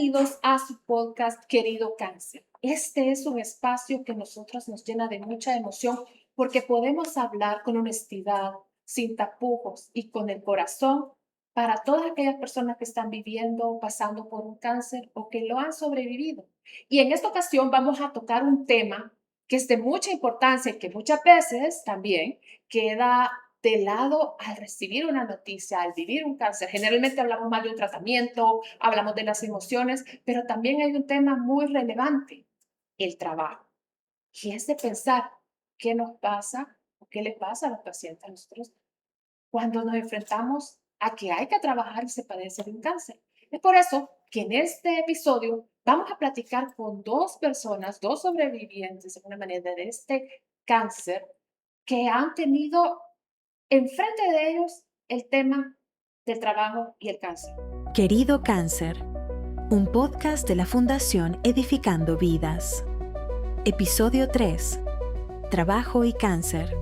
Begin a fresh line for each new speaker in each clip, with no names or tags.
Bienvenidos a su podcast Querido Cáncer. Este es un espacio que a nosotros nos llena de mucha emoción porque podemos hablar con honestidad, sin tapujos y con el corazón para todas aquellas personas que están viviendo o pasando por un cáncer o que lo han sobrevivido. Y en esta ocasión vamos a tocar un tema que es de mucha importancia y que muchas veces también queda de lado al recibir una noticia, al vivir un cáncer. Generalmente hablamos más de un tratamiento, hablamos de las emociones, pero también hay un tema muy relevante, el trabajo. Y es de pensar qué nos pasa o qué le pasa a los pacientes a nosotros cuando nos enfrentamos a que hay que trabajar y se padece de un cáncer. Es por eso que en este episodio vamos a platicar con dos personas, dos sobrevivientes de alguna manera de este cáncer que han tenido enfrente de ellos el tema del trabajo y el cáncer.
Querido Cáncer, un podcast de la Fundación Edificando Vidas. Episodio 3. Trabajo y cáncer.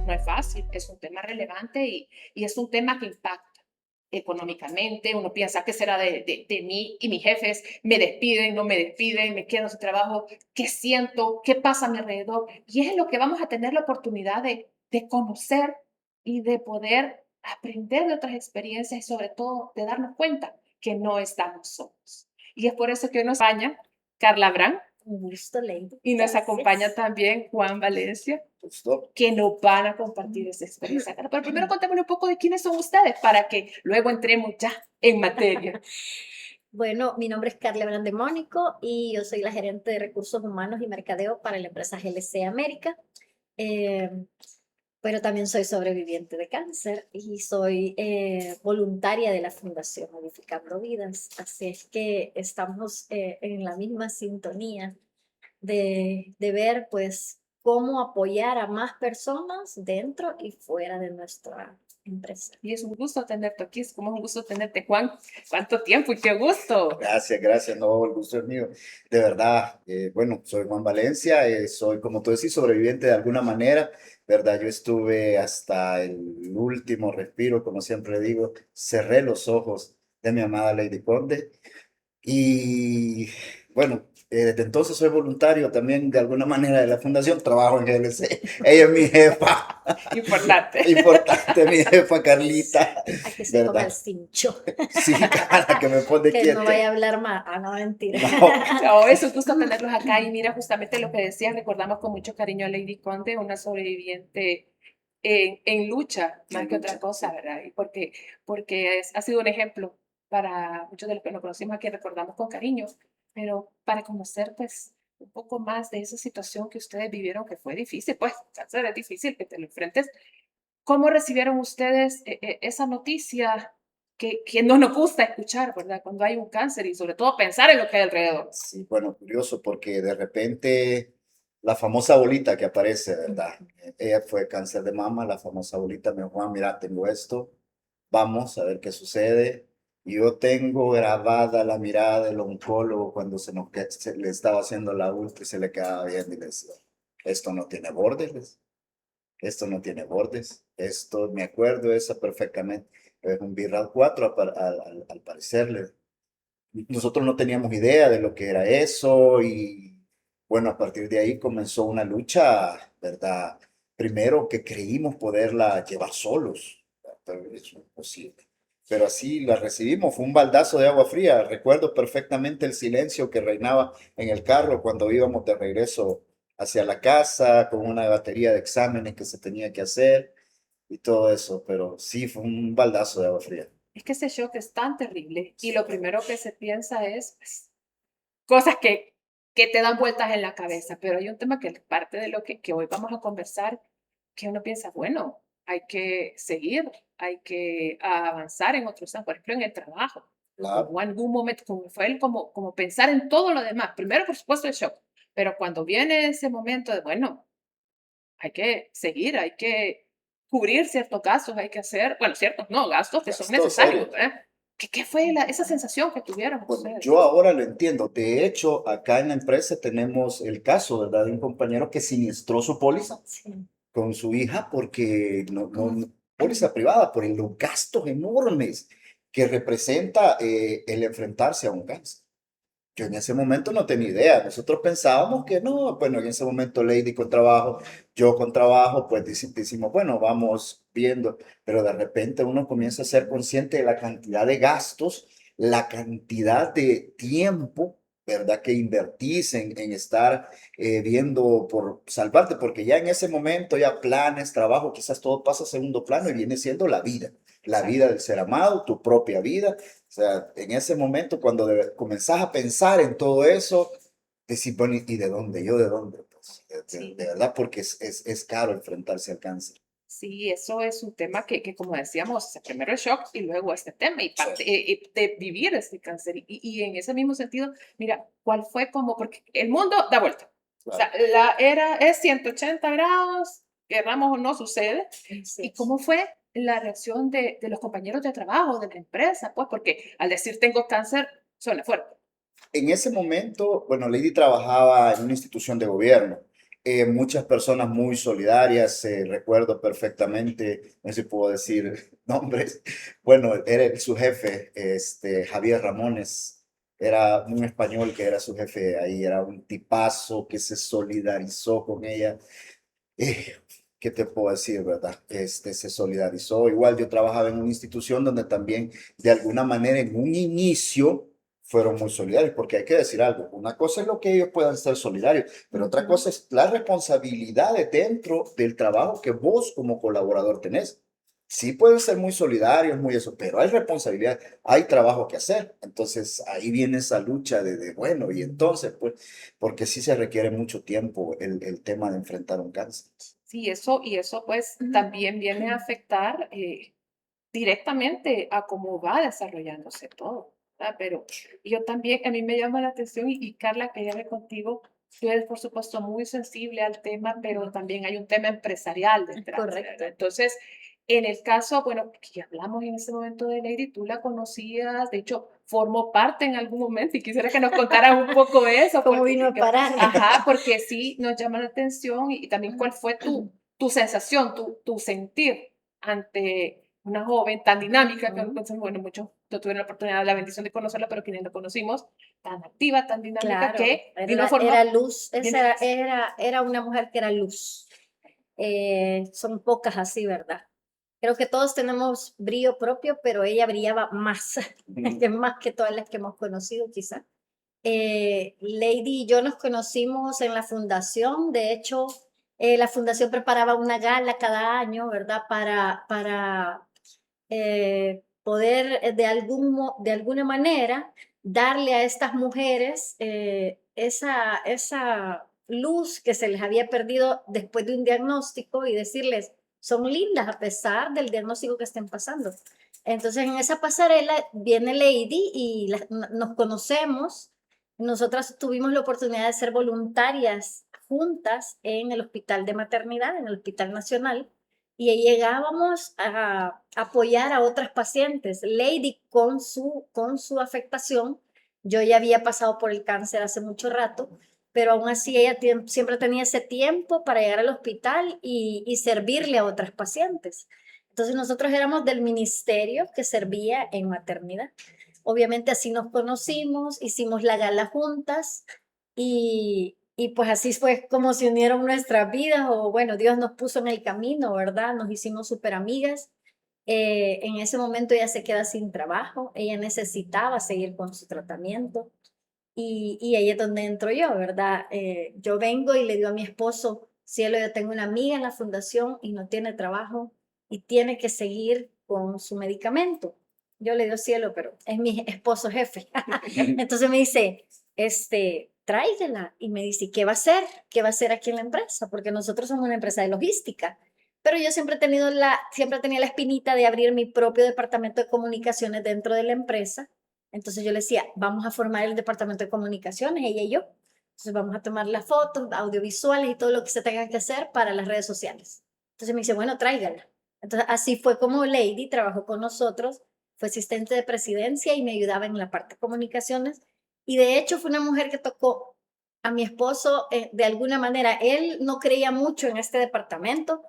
No es fácil, es un tema relevante y es un tema que impacta económicamente. Uno piensa, ¿qué será de mí y mis jefes? ¿Me despiden, no me despiden? ¿Me quedo sin trabajo? ¿Qué siento? ¿Qué pasa a mi alrededor? Y es lo que vamos a tener la oportunidad de conocer y de poder aprender de otras experiencias y sobre todo de darnos cuenta que no estamos solos. Y es por eso que hoy nos acompaña Carla Brand.
Un gusto, Lady.
Y nos
Gracias.
acompaña también Juan Valencia, que nos van a compartir esa experiencia. Pero primero contémosle un poco de quiénes son ustedes para que luego entremos ya en materia.
Bueno, mi nombre es Carla Brandemónico y yo soy la gerente de recursos humanos y mercadeo para la empresa GLC América. Pero también soy sobreviviente de cáncer y soy voluntaria de la Fundación Edificando Vidas. Así es que estamos en la misma sintonía de ver, pues, cómo apoyar a más personas dentro y fuera de nuestra empresa.
Y es un gusto tenerte aquí, es como un gusto tenerte, Juan. ¿Cuánto tiempo y qué gusto?
Gracias, no, el gusto es mío. De verdad, bueno, soy Juan Valencia, soy, como tú decís, sobreviviente de alguna manera, ¿verdad? Yo estuve hasta el último respiro, como siempre digo, cerré los ojos de mi amada Lady Conde y, bueno, desde entonces soy voluntario también de alguna manera de la fundación, trabajo en GLC, ella es mi jefa.
Importante.
Importante, mi jefa Carlita.
A que se ponga
¿Verdad?
el cincho.
Sí, cara, que me pone
Que
quieta.
no vaya a hablar más. Ah, no, mentira.
No, es un gusto tenerlos acá y mira justamente lo que decías, recordamos con mucho cariño a Lady Conde, una sobreviviente en lucha, más que otra cosa, ¿verdad? Y porque ha sido un ejemplo para muchos de los que nos conocimos aquí, recordamos con cariño, pero para conocer pues un poco más de esa situación que ustedes vivieron, que fue difícil, pues cáncer es difícil que te lo enfrentes. ¿Cómo recibieron ustedes esa noticia que no nos gusta escuchar, ¿verdad? Cuando hay un cáncer y sobre todo pensar en lo que hay alrededor.
Sí, bueno, curioso porque de repente la famosa bolita que aparece, ¿verdad? Ella fue cáncer de mama, la famosa bolita me dijo, Juan, mira, tengo esto, vamos a ver qué sucede. Y yo tengo grabada la mirada del oncólogo cuando se le estaba haciendo la ultra y se le quedaba viendo y le decía, esto no tiene bordes, esto no tiene bordes, esto me acuerdo esa perfectamente, es un BRAF 4 al parecerle. Nosotros no teníamos idea de lo que era eso y bueno, a partir de ahí comenzó una lucha, ¿verdad? Primero que creímos poderla llevar solos, pero es imposible. Pero así la recibimos, fue un baldazo de agua fría. Recuerdo perfectamente el silencio que reinaba en el carro cuando íbamos de regreso hacia la casa con una batería de exámenes que se tenía que hacer y todo eso, pero sí fue un baldazo de agua fría.
Es que ese shock es tan terrible y lo primero que se piensa es pues, cosas que te dan vueltas en la cabeza, pero hay un tema que es parte de lo que hoy vamos a conversar, que uno piensa, bueno, hay que seguir, hay que avanzar en otros, por ejemplo, en el trabajo.
Claro.
O en algún momento, como fue él, como pensar en todo lo demás. Primero, por supuesto, el shock, pero cuando viene ese momento de, bueno, hay que seguir, hay que cubrir ciertos gastos, hay que hacer, bueno, ciertos no, gastos que son
Gastos
necesarios.
serios.
¿Qué fue esa sensación que tuvieron
Bueno,
ustedes?
yo ahora lo entiendo. De hecho, acá en la empresa tenemos el caso, ¿verdad? De un compañero que siniestró su póliza
Sí.
con su hija porque póliza privada, por los gastos enormes que representa el enfrentarse a un cáncer. Yo en ese momento no tenía idea. Nosotros pensábamos que no, bueno, en ese momento Lady con trabajo, yo con trabajo, pues decimos, bueno, vamos viendo, pero de repente uno comienza a ser consciente de la cantidad de gastos, la cantidad de tiempo, ¿verdad? Que invertís en estar viendo por salvarte, porque ya en ese momento ya planes, trabajo, quizás todo pasa a segundo plano y viene siendo la
Exacto.
vida del ser amado, tu propia vida. O sea, en ese momento cuando comenzás a pensar en todo eso, decís, bueno, ¿y de dónde? ¿Yo de dónde? Pues, de
Sí.
verdad, porque es caro enfrentarse al cáncer.
Sí, eso es un tema que como decíamos, primero el shock y luego este tema y
Sí,
parte de vivir este cáncer. Y en ese mismo sentido, mira, ¿cuál fue como? Porque el mundo da vuelta. O
claro.
sea, la era es 180 grados, queramos o no, sucede.
Así
¿Y
es.
cómo fue la reacción de los compañeros de trabajo, de la empresa? Pues porque al decir tengo cáncer, suena fuerte.
En ese momento, bueno, Lady trabajaba en una institución de gobierno. Muchas personas muy solidarias, recuerdo perfectamente, no sé si puedo decir nombres. Bueno, era su jefe, Javier Ramones, era un español que era su jefe ahí, era un tipazo que se solidarizó con ella. Eh, ¿Qué te puedo decir, verdad? Se solidarizó. Igual yo trabajaba en una institución donde también, de alguna manera, en un inicio, fueron muy solidarios, porque hay que decir algo. Una cosa es lo que ellos puedan ser solidarios, pero otra
Ujú.
cosa es las responsabilidades dentro del trabajo que vos como colaborador tenés. Sí pueden ser muy solidarios, muy eso, pero hay responsabilidad, hay trabajo que hacer. Entonces ahí viene esa lucha bueno, y entonces, pues, porque sí se requiere mucho tiempo el tema de enfrentar un cáncer.
Sí, y eso pues también viene a afectar directamente a cómo va desarrollándose todo, ¿verdad? Pero yo también, a mí me llama la atención y Carla, quería ver contigo, tú eres por supuesto muy sensible al tema, pero también hay un tema empresarial detrás,
Correcto.
¿verdad? Entonces, en el caso, bueno, que hablamos en ese momento de Lady, tú la conocías, de hecho, formó parte en algún momento y quisiera que nos contaras un poco de eso,
¿Cómo
porque,
vino a parar?
ajá, porque sí nos llama la atención y también cuál fue tu sensación, tu sentir ante una joven tan dinámica, que
Ujú.
bueno, muchos no tuvieron la oportunidad, la bendición de conocerla, pero quienes la conocimos, tan activa, tan dinámica,
Claro,
que vino a formar,
era luz,
viene,
era una mujer que era luz. Son pocas así, ¿verdad? Creo que todos tenemos brillo propio, pero ella brillaba más,
Ujú.
que más que todas las que hemos conocido, quizá. Lady y yo nos conocimos en la fundación, de hecho, la fundación preparaba una gala cada año, ¿verdad? Para poder de alguna manera darle a estas mujeres esa luz que se les había perdido después de un diagnóstico y decirles, son lindas a pesar del diagnóstico que estén pasando. Entonces en esa pasarela viene Lady y nos conocemos. Nosotras tuvimos la oportunidad de ser voluntarias juntas en el Hospital de Maternidad, en el Hospital Nacional, y ahí llegábamos a apoyar a otras pacientes. Lady con su afectación, yo ya había pasado por el cáncer hace mucho rato, pero aún así ella siempre tenía ese tiempo para llegar al hospital y servirle a otras pacientes. Entonces nosotros éramos del ministerio que servía en maternidad. Obviamente así nos conocimos, hicimos la gala juntas y pues así fue como se unieron nuestras vidas, o bueno, Dios nos puso en el camino, ¿verdad? Nos hicimos súper amigas. En ese momento ella se queda sin trabajo, ella necesitaba seguir con su tratamiento y ahí es donde entro yo, ¿verdad? Yo vengo y le digo a mi esposo, cielo, yo tengo una amiga en la fundación y no tiene trabajo y tiene que seguir con su medicamento. Yo le digo, cielo, pero es mi esposo jefe. Entonces me dice, tráigala. Y me dice, ¿qué va a hacer? ¿Qué va a hacer aquí en la empresa? Porque nosotros somos una empresa de logística. Pero yo siempre tenía la espinita de abrir mi propio departamento de comunicaciones dentro de la empresa. Entonces yo le decía, vamos a formar el departamento de comunicaciones, ella y yo. Entonces vamos a tomar las fotos, audiovisuales y todo lo que se tenga que hacer para las redes sociales. Entonces me dice, bueno, tráigala. Entonces así fue como Lady trabajó con nosotros, fue asistente de presidencia y me ayudaba en la parte de comunicaciones. Y de hecho fue una mujer que tocó a mi esposo de alguna manera. Él no creía mucho en este departamento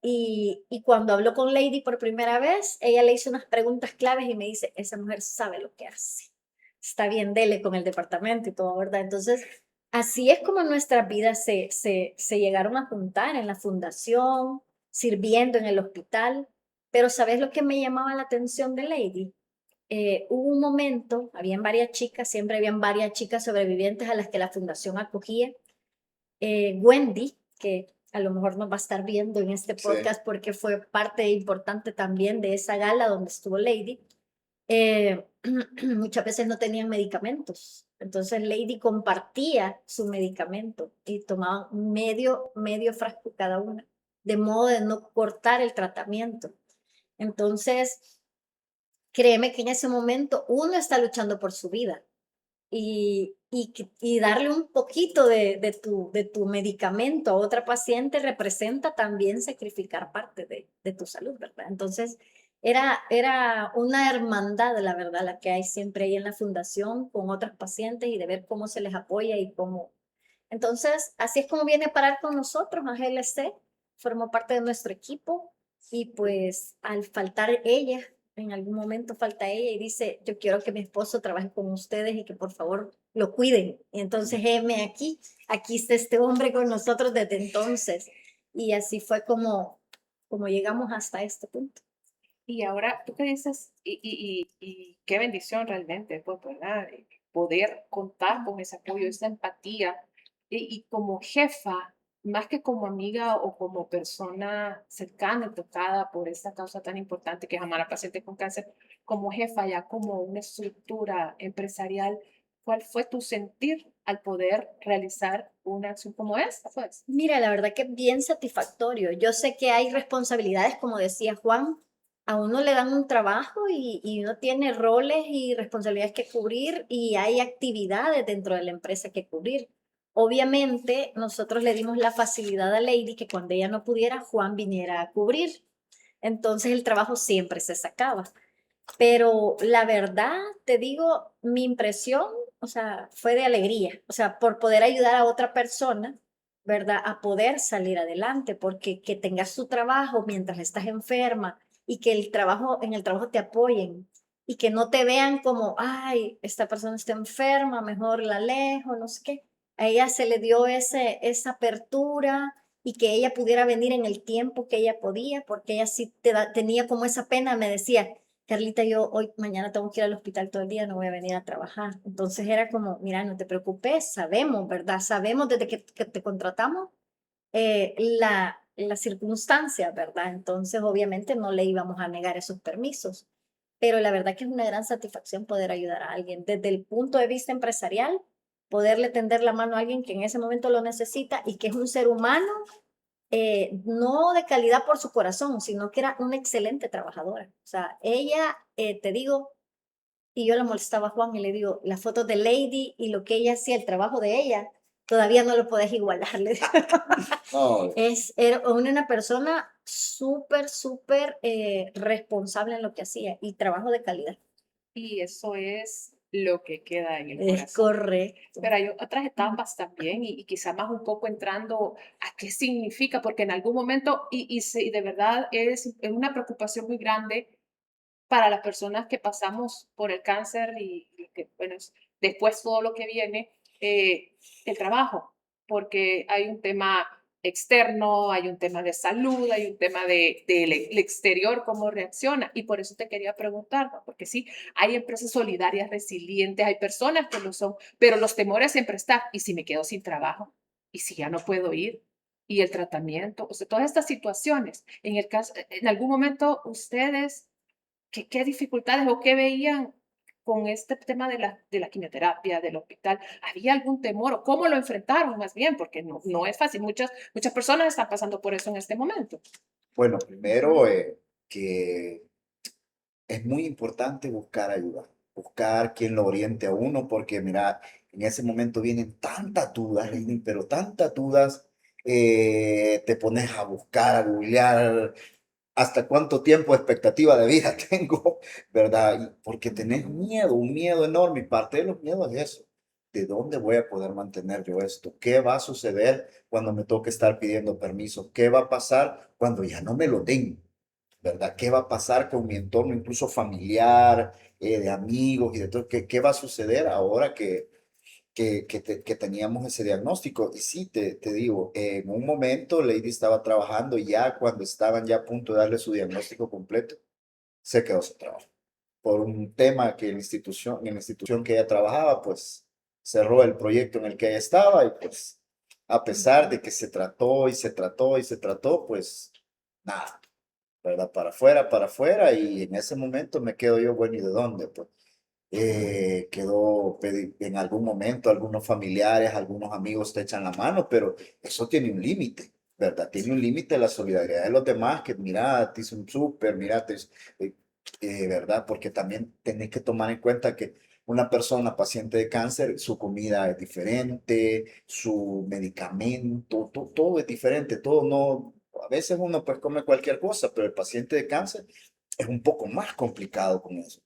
y cuando habló con Lady por primera vez, ella le hizo unas preguntas claves y me dice, esa mujer sabe lo que hace. está bien, dele con el departamento y todo, ¿verdad? Entonces, así es como nuestras vidas se llegaron a juntar en la fundación, sirviendo en el hospital. Pero ¿sabes lo que me llamaba la atención de Lady? Hubo un momento, habían varias chicas, siempre habían varias chicas sobrevivientes a las que la fundación acogía. Wendy, que a lo mejor nos va a estar viendo en este
Sí.
podcast porque fue parte importante también de esa gala donde estuvo Lady, muchas veces no tenían medicamentos. Entonces Lady compartía su medicamento y tomaban medio frasco cada una, de modo de no cortar el tratamiento. Entonces, créeme que en ese momento uno está luchando por su vida y darle un poquito de tu medicamento a otra paciente representa también sacrificar parte de tu salud, ¿verdad? Entonces, era una hermandad, la verdad, la que hay siempre ahí en la fundación con otras pacientes y de ver cómo se les apoya y cómo. Entonces, así es como viene a parar con nosotros a GLC, formó parte de nuestro equipo y pues al faltar ella, en algún momento falta ella y dice, yo quiero que mi esposo trabaje con ustedes y que por favor lo cuiden. Y entonces, heme aquí está este hombre con nosotros desde entonces. Y así fue como llegamos hasta este punto.
Y ahora, tú qué dices, y qué bendición realmente, pues, ¿verdad? Poder contar con ese apoyo, esa empatía, y como jefa, más que como amiga o como persona cercana y tocada por esta causa tan importante que es amar a pacientes con cáncer, como jefa, ya como una estructura empresarial, ¿cuál fue tu sentir al poder realizar una acción como esta, pues?
Mira, la verdad que es bien satisfactorio. Yo sé que hay responsabilidades, como decía Juan, a uno le dan un trabajo y uno tiene roles y responsabilidades que cubrir y hay actividades dentro de la empresa que cubrir. Obviamente, nosotros le dimos la facilidad a Lady que cuando ella no pudiera, Juan viniera a cubrir. Entonces el trabajo siempre se sacaba. Pero la verdad, te digo, mi impresión, o sea, fue de alegría, o sea, por poder ayudar a otra persona, ¿verdad? A poder salir adelante, porque que tengas tu trabajo mientras estás enferma y que en el trabajo te apoyen y que no te vean como, ay, esta persona está enferma, mejor la alejo, no sé qué. A ella se le dio esa apertura y que ella pudiera venir en el tiempo que ella podía, porque ella sí tenía como esa pena, me decía, Carlita, yo mañana tengo que ir al hospital todo el día, no voy a venir a trabajar. Entonces era como, mira, no te preocupes, sabemos, ¿verdad? Sabemos desde que te contratamos la circunstancia, ¿verdad? Entonces obviamente no le íbamos a negar esos permisos. Pero la verdad que es una gran satisfacción poder ayudar a alguien desde el punto de vista empresarial, poderle tender la mano a alguien que en ese momento lo necesita y que es un ser humano no de calidad por su corazón, sino que era una excelente trabajadora. O sea, ella, te digo, y yo la molestaba a Juan y le digo, las fotos de Lady y lo que ella hacía, el trabajo de ella, todavía no lo puedes igualar. Le digo.
No,
Era una persona súper responsable en lo que hacía y trabajo de calidad.
Y eso es lo que queda en el
Es
corazón.
correcto.
Pero hay otras etapas también y quizá más un poco entrando a qué significa, porque en algún momento, y de verdad es una preocupación muy grande para las personas que pasamos por el cáncer y que, bueno, después todo lo que viene, el trabajo, porque hay un tema externo, hay un tema de salud, hay un tema el exterior, cómo reacciona. Y por eso te quería preguntar, ¿no? Porque sí, hay empresas solidarias, resilientes, hay personas que lo son, pero los temores siempre están. ¿Y si me quedo sin trabajo? ¿Y si ya no puedo ir? Y el tratamiento, o sea, todas estas situaciones. En el caso, en algún momento ustedes qué dificultades o qué veían con este tema de la quimioterapia, del hospital. ¿Había algún temor o cómo lo enfrentaron más bien? Porque no es fácil. Muchas personas están pasando por eso en este momento.
bueno, primero que es muy importante buscar ayuda, buscar quien lo oriente a uno, porque mira, en ese momento vienen tantas dudas, Lady, pero tantas dudas, te pones a buscar, a googlear, hasta cuánto tiempo de expectativa de vida tengo, ¿verdad? Porque tenés miedo, un miedo enorme, y parte de los miedos es eso. ¿De dónde voy a poder mantener yo esto? ¿Qué va a suceder cuando me toque estar pidiendo permiso? ¿Qué va a pasar cuando ya no me lo den? ¿verdad? ¿Qué va a pasar con mi entorno, incluso familiar, de amigos y de todo? ¿Qué va a suceder ahora que teníamos ese diagnóstico? Y sí, te digo, en un momento Lady estaba trabajando y ya cuando estaban ya a punto de darle su diagnóstico completo, se quedó sin trabajo. Por un tema que en la institución que ella trabajaba, pues cerró el proyecto en el que ella estaba y pues a pesar de que se trató y se trató y se trató, pues nada, ¿verdad? Para afuera y en ese momento me quedo yo, bueno, ¿y de dónde? Pues en algún momento, algunos familiares, algunos amigos te echan la mano, pero eso tiene un límite, ¿verdad? Tiene un límite la solidaridad de los demás, que mira, te hice un súper, mira, ¿verdad? Porque también tenés que tomar en cuenta que una persona paciente de cáncer, su comida es diferente, su medicamento, todo es diferente, todo no, a veces uno pues come cualquier cosa, pero el paciente de cáncer es un poco más complicado con eso.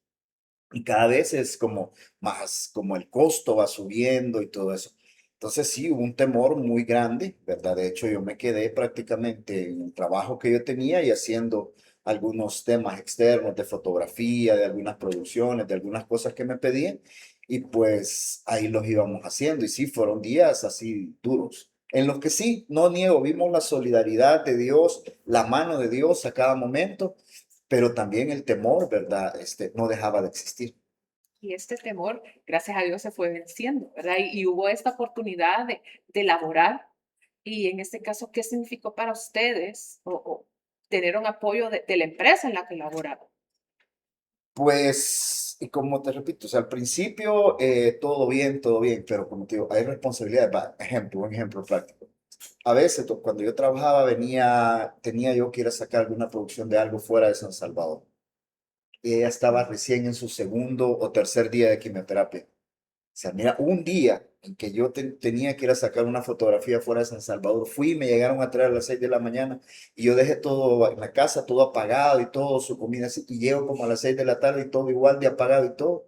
Y cada vez es como más, como el costo va subiendo y todo eso. Entonces sí, hubo un temor muy grande, ¿verdad? De hecho, yo me quedé prácticamente en el trabajo que yo tenía y haciendo algunos temas externos de fotografía, de algunas producciones, de algunas cosas que me pedían. Y pues ahí los íbamos haciendo. Y sí, fueron días así duros. En los que sí, no niego, vimos la solidaridad de Dios, la mano de Dios a cada momento, pero también el temor, ¿verdad? No dejaba de existir.
Y este temor, gracias a Dios, se fue venciendo, ¿verdad? Y hubo esta oportunidad de laborar. Y en este caso, ¿qué significó para ustedes o tener un apoyo de la empresa en la que laboraban?
Pues, y como te repito, o sea, al principio todo bien, pero como te digo, hay responsabilidades. Va, un ejemplo práctico. A veces cuando yo trabajaba tenía yo que ir a sacar alguna producción de algo fuera de San Salvador. Y ella estaba recién en su segundo o tercer día de quimioterapia. O sea, mira, un día en que yo tenía que ir a sacar una fotografía fuera de San Salvador, fui y me llegaron a traer a las 6 de la mañana y yo dejé todo en la casa, todo apagado y todo, su comida así, y llego como a las 6 de la tarde y todo igual de apagado y todo.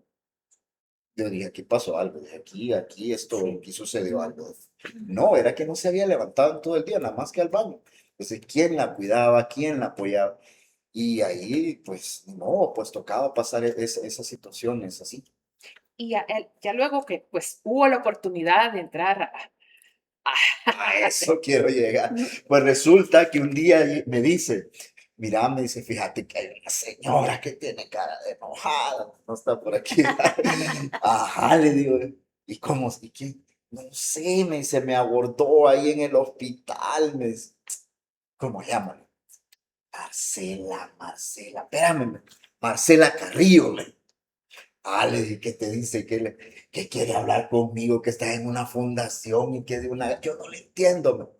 Yo dije, aquí pasó algo, dije, aquí sucedió algo. No, era que no se había levantado en todo el día, nada más que al baño. Entonces, ¿quién la cuidaba? ¿Quién la apoyaba? Y ahí, pues, no, pues tocaba pasar esas situaciones así.
Y ya luego que pues hubo la oportunidad de entrar
A eso quiero llegar. Pues resulta que un día me dice, mira, me dice, fíjate que hay una señora que tiene cara de enojada, no está por aquí. Ajá, le digo, ¿y cómo? ¿Y qué? No sé, me dice, me abordó ahí en el hospital, me dice, ¿cómo llaman? Marcela, espérame, Marcela Carrillo, le dije, ¿qué te dice? Que quiere hablar conmigo, que está en una fundación y que de una... Yo no le entiendo.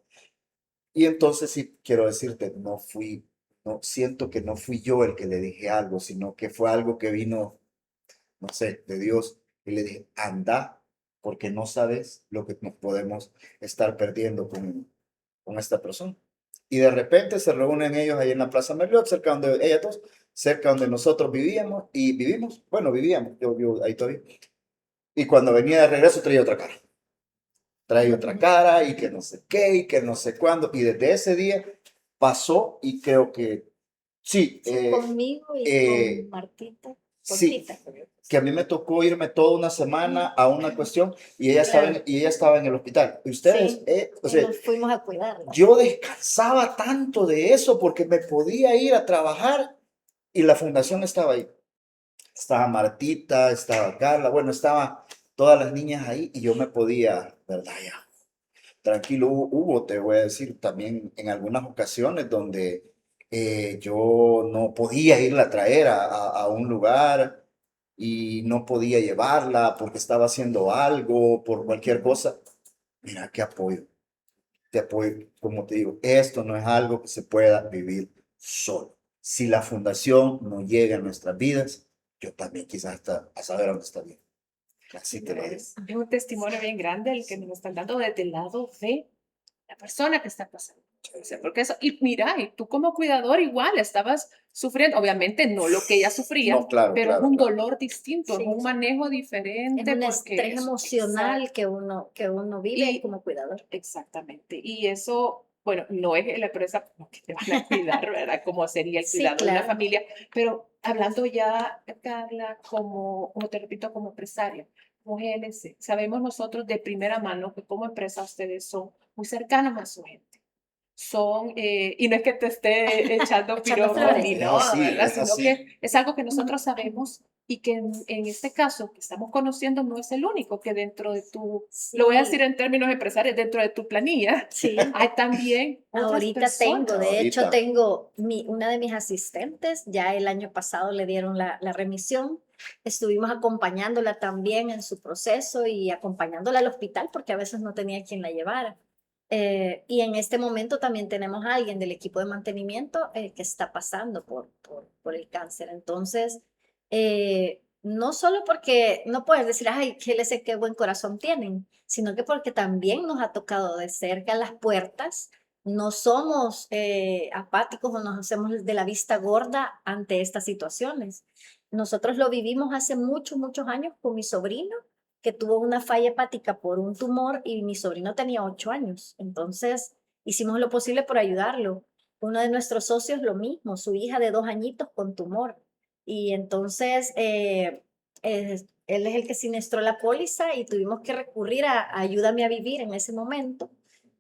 Y entonces sí, quiero decirte, no siento que no fui yo el que le dije algo, sino que fue algo que vino, no sé, de Dios. Y le dije, anda, porque no sabes lo que nos podemos estar perdiendo con esta persona. Y de repente se reúnen ellos ahí en la Plaza Merliot, cerca donde nosotros vivíamos y vivimos, bueno, vivíamos, yo vivo ahí todavía. Y cuando venía de regreso trae otra cara y que no sé qué y que no sé cuándo. Y desde ese día pasó y creo que sí,
Sí, conmigo y
eh,
con Martita, con
sí,
Tita.
que a mí me tocó irme toda una semana a una cuestión y
Claro,
y ella estaba en el hospital. Y ustedes,
sí,
o
y
sea,
nos fuimos a cuidarla.
yo descansaba tanto de eso porque me podía ir a trabajar y la fundación estaba ahí. Estaba Martita, estaba Carla, bueno, estaba todas las niñas ahí y yo me podía, ¿verdad? Ya, tranquilo, te voy a decir, también en algunas ocasiones donde yo no podía irla a traer a un lugar y no podía llevarla porque estaba haciendo algo, por cualquier cosa. Mira, qué apoyo, te apoyo. Como te digo, esto no es algo que se pueda vivir solo. Si la fundación no llega a nuestras vidas, yo también quizás hasta a saber dónde está bien. Así te lo digo.
Es un testimonio bien grande el que nos están dando desde el lado de la persona que está pasando. O sea, porque eso, y mira, y tú como cuidador igual estabas sufriendo, obviamente no lo que ella sufría,
No, claro,
pero es
claro,
un
claro.
dolor distinto, es
Sí,
un manejo
es
diferente
un
porque
estrés
eso,
emocional
exacto,
que uno vive
y
como cuidador.
exactamente, y eso, bueno, no es la empresa como que te van a cuidar, ¿verdad? Como sería el
Sí,
cuidado de la
claro.
familia, pero hablando ya, Carla, como te repito, como empresaria, como GLC, sabemos nosotros de primera mano que como empresa ustedes son muy cercanos a su gente. Y no es que te esté echando
Echando
piropos
flores.
ni
Es
no,
así,
¿verdad?
es
Sino
así.
que es algo que nosotros sabemos y que en este caso que estamos conociendo no es el único, que dentro de lo voy a decir
Sí,
en términos empresariales, dentro de tu planilla
sí.
hay también otras
Ahorita tengo,
personas.
de hecho
Ahorita.
tengo una de mis asistentes, ya el año pasado le dieron la remisión, estuvimos acompañándola también en su proceso y acompañándola al hospital porque a veces no tenía quien la llevara. Y en este momento también tenemos a alguien del equipo de mantenimiento que está pasando por el cáncer. Entonces, no solo porque no puedes decir, ay, qué buen corazón tienen, sino que porque también nos ha tocado de cerca las puertas, no somos apáticos o nos hacemos de la vista gorda ante estas situaciones. Nosotros lo vivimos hace muchos, muchos años con mi sobrino, que tuvo una falla hepática por un tumor y mi sobrino tenía 8 años. Entonces, hicimos lo posible por ayudarlo. Uno de nuestros socios, lo mismo, su hija de 2 añitos con tumor. Y entonces, él es el que siniestró la póliza y tuvimos que recurrir a Ayúdame a Vivir en ese momento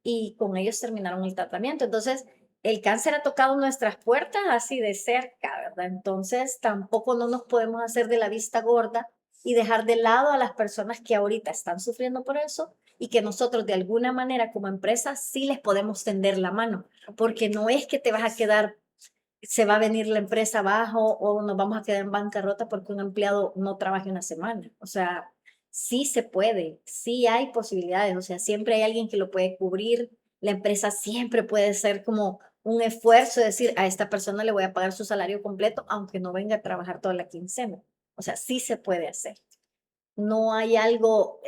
y con ellos terminaron el tratamiento. Entonces, el cáncer ha tocado nuestras puertas así de cerca, ¿verdad? Entonces, tampoco no nos podemos hacer de la vista gorda y dejar de lado a las personas que ahorita están sufriendo por eso y que nosotros de alguna manera como empresa sí les podemos tender la mano, porque no es que te vas a quedar, se va a venir la empresa abajo o nos vamos a quedar en bancarrota porque un empleado no trabaje una semana. O sea, sí se puede, sí hay posibilidades, o sea, siempre hay alguien que lo puede cubrir, la empresa siempre puede ser como un esfuerzo, decir, a esta persona le voy a pagar su salario completo, aunque no venga a trabajar toda la quincena. O sea, sí se puede hacer. No hay algo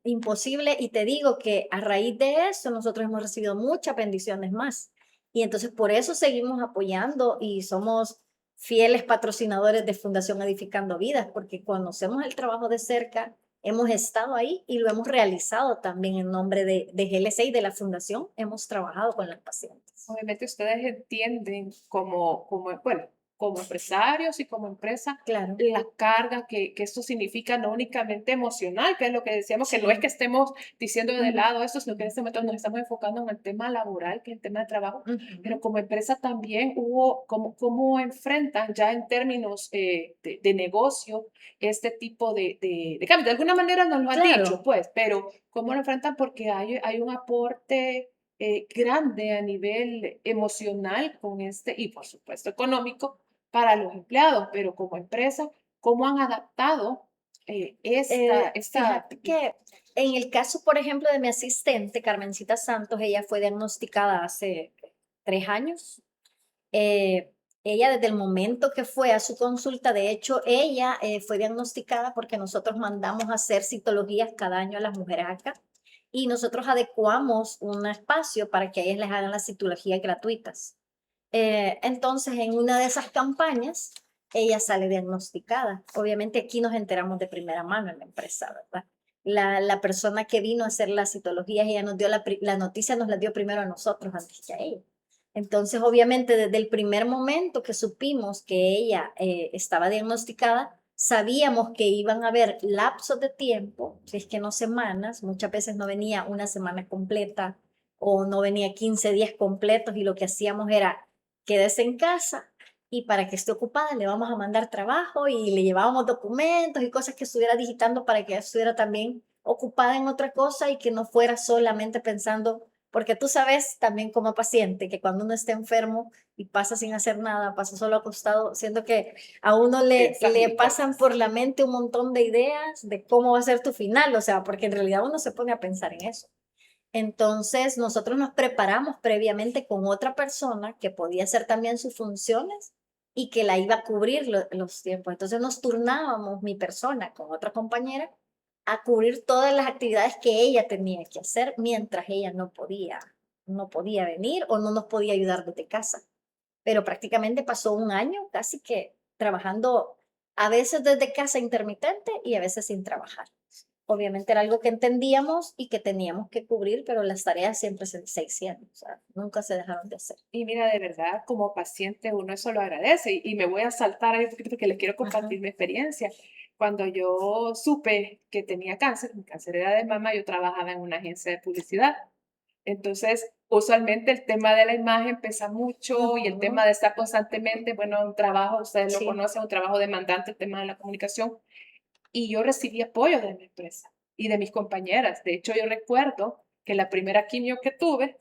imposible y te digo que a raíz de eso nosotros hemos recibido muchas bendiciones más. Y entonces por eso seguimos apoyando y somos fieles patrocinadores de Fundación Edificando Vidas, porque conocemos el trabajo de cerca, hemos estado ahí y lo hemos realizado también en nombre de GLC y de la Fundación, hemos trabajado con las pacientes.
Obviamente ustedes entienden bueno, como empresarios y como empresa,
Claro.
la carga que esto significa, no únicamente emocional, que es lo que decíamos, que no es
Sí.
que estemos diciendo de
Ujú.
lado esto, sino que en este momento nos estamos enfocando en el tema laboral, que es el tema de trabajo, pero
Ujú.
como empresa también cómo enfrentan ya en términos de negocio este tipo de cambio. De alguna manera nos lo han dicho,
Claro.
pues, pero cómo lo enfrentan porque hay un aporte grande a nivel emocional y por supuesto económico para los empleados, pero como empresa, ¿cómo han adaptado esta.
Fíjate que en el caso, por ejemplo, de mi asistente, Carmencita Santos, ella fue diagnosticada hace 3 años. Eh, Ella desde el momento que fue a su consulta, de hecho, ella fue diagnosticada porque nosotros mandamos a hacer citologías cada año a las mujeres acá y nosotros adecuamos un espacio para que ellas les hagan las citologías gratuitas. Entonces, en una de esas campañas, ella sale diagnosticada. Obviamente aquí nos enteramos de primera mano en la empresa, ¿verdad? La persona que vino a hacer las citologías, ella nos dio la noticia, nos la dio primero a nosotros antes que a ella. Entonces, obviamente, desde el primer momento que supimos que ella estaba diagnosticada, sabíamos que iban a haber lapsos de tiempo, si es que no semanas, muchas veces no venía una semana completa o no venía 15 días completos y lo que hacíamos era quédese en casa y para que esté ocupada le vamos a mandar trabajo y le llevábamos documentos y cosas que estuviera digitando para que ella estuviera también ocupada en otra cosa y que no fuera solamente pensando, porque tú sabes también como paciente que cuando uno está enfermo y pasa sin hacer nada, pasa solo acostado, siento que a uno le pasan por la mente un montón de ideas de cómo va a ser tu final, o sea, porque en realidad uno se pone a pensar en eso. Entonces, nosotros nos preparamos previamente con otra persona que podía hacer también sus funciones y que la iba a cubrir los tiempos. Entonces, nos turnábamos mi persona con otra compañera a cubrir todas las actividades que ella tenía que hacer mientras ella no podía venir o no nos podía ayudar desde casa. Pero prácticamente pasó un año casi que trabajando a veces desde casa intermitente y a veces sin trabajar. Obviamente era algo que entendíamos y que teníamos que cubrir, pero las tareas siempre se hicieron, o sea, nunca se dejaron de hacer.
Y mira, de verdad, como paciente uno eso lo agradece y me voy a saltar ahí un poquito porque les quiero compartir mi experiencia. Cuando yo supe que tenía cáncer, mi cáncer era de mama, yo trabajaba en una agencia de publicidad. Entonces, usualmente el tema de la imagen pesa mucho y el tema de estar constantemente, bueno, un trabajo, ustedes lo
Sí.
conocen, un trabajo demandante, el tema de la comunicación. Y yo recibí apoyo de mi empresa y de mis compañeras. De hecho, yo recuerdo que la primera quimio que tuve,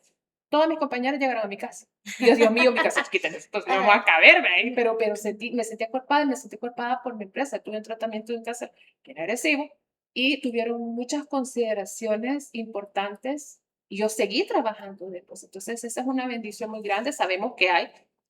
todas mis compañeras llegaron a mi casa. Y yo, Dios mío, mi casa es chiquita, entonces no vamos a caber, ahí, pero me sentí acuerpada y me sentí acuerpada por mi empresa. Tuve un tratamiento de un cáncer que era agresivo y tuvieron muchas consideraciones importantes y yo seguí trabajando después. Entonces, esa es una bendición muy grande. Sabemos que hay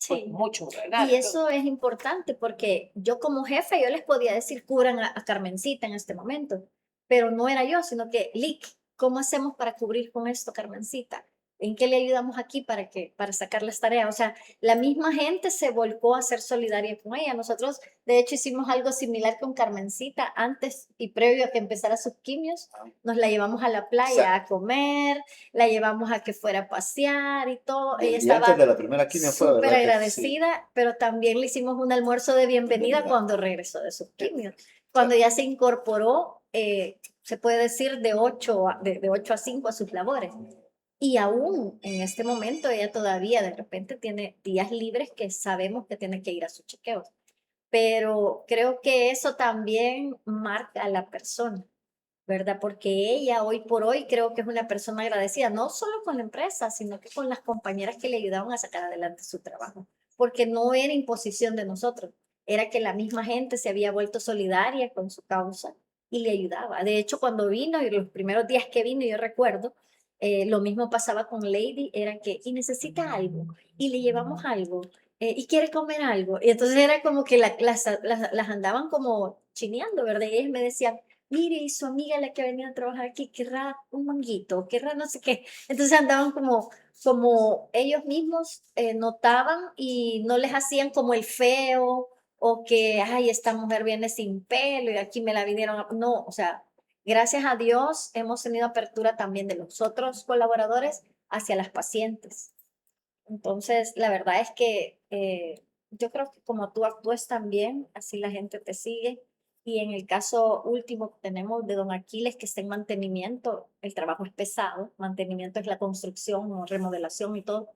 pues,
Sí.
mucho, ¿verdad?
Y eso es importante porque yo como jefe, yo les podía decir, cubran a Carmencita en este momento, pero no era yo, sino que, Lick, ¿cómo hacemos para cubrir con esto, Carmencita? ¿En qué le ayudamos aquí para sacar las tareas? O sea, la misma gente se volcó a ser solidaria con ella. Nosotros, de hecho, hicimos algo similar con Carmencita antes y previo a que empezara sus quimios. Nos la llevamos a la playa a comer, la llevamos a que fuera a pasear y todo. Ella
Y
estaba
antes de la primera quimio fue,
súper
¿verdad? Que sí.
agradecida, pero también le hicimos un almuerzo de bienvenida
Bienvenida.
cuando regresó de sus quimios. Cuando ya se incorporó, se puede decir, de 8 a 5 a sus labores. Y aún en este momento ella todavía de repente tiene días libres que sabemos que tiene que ir a sus chequeos. Pero creo que eso también marca a la persona, ¿verdad? Porque ella hoy por hoy creo que es una persona agradecida, no solo con la empresa, sino que con las compañeras que le ayudaban a sacar adelante su trabajo, porque no era imposición de nosotros, era que la misma gente se había vuelto solidaria con su causa y le ayudaba. De hecho, cuando vino y los primeros días que vino, yo recuerdo, lo mismo pasaba con Lady, era que, y necesita algo, y le llevamos algo, y quiere comer algo. Y entonces era como que las andaban como chineando, ¿verdad? Y ellos me decían, mire, y su amiga la que ha venido a trabajar aquí, querrá un manguito, querrá no sé qué. Entonces andaban como ellos mismos notaban y no les hacían como el feo o que, ay, esta mujer viene sin pelo y aquí me la vinieron a... No, o sea, gracias a Dios hemos tenido apertura también de los otros colaboradores hacia las pacientes. Entonces, la verdad es que yo creo que como tú actúes también, así la gente te sigue. Y en el caso último que tenemos de don Aquiles, que está en mantenimiento, el trabajo es pesado, mantenimiento es la construcción o remodelación y todo,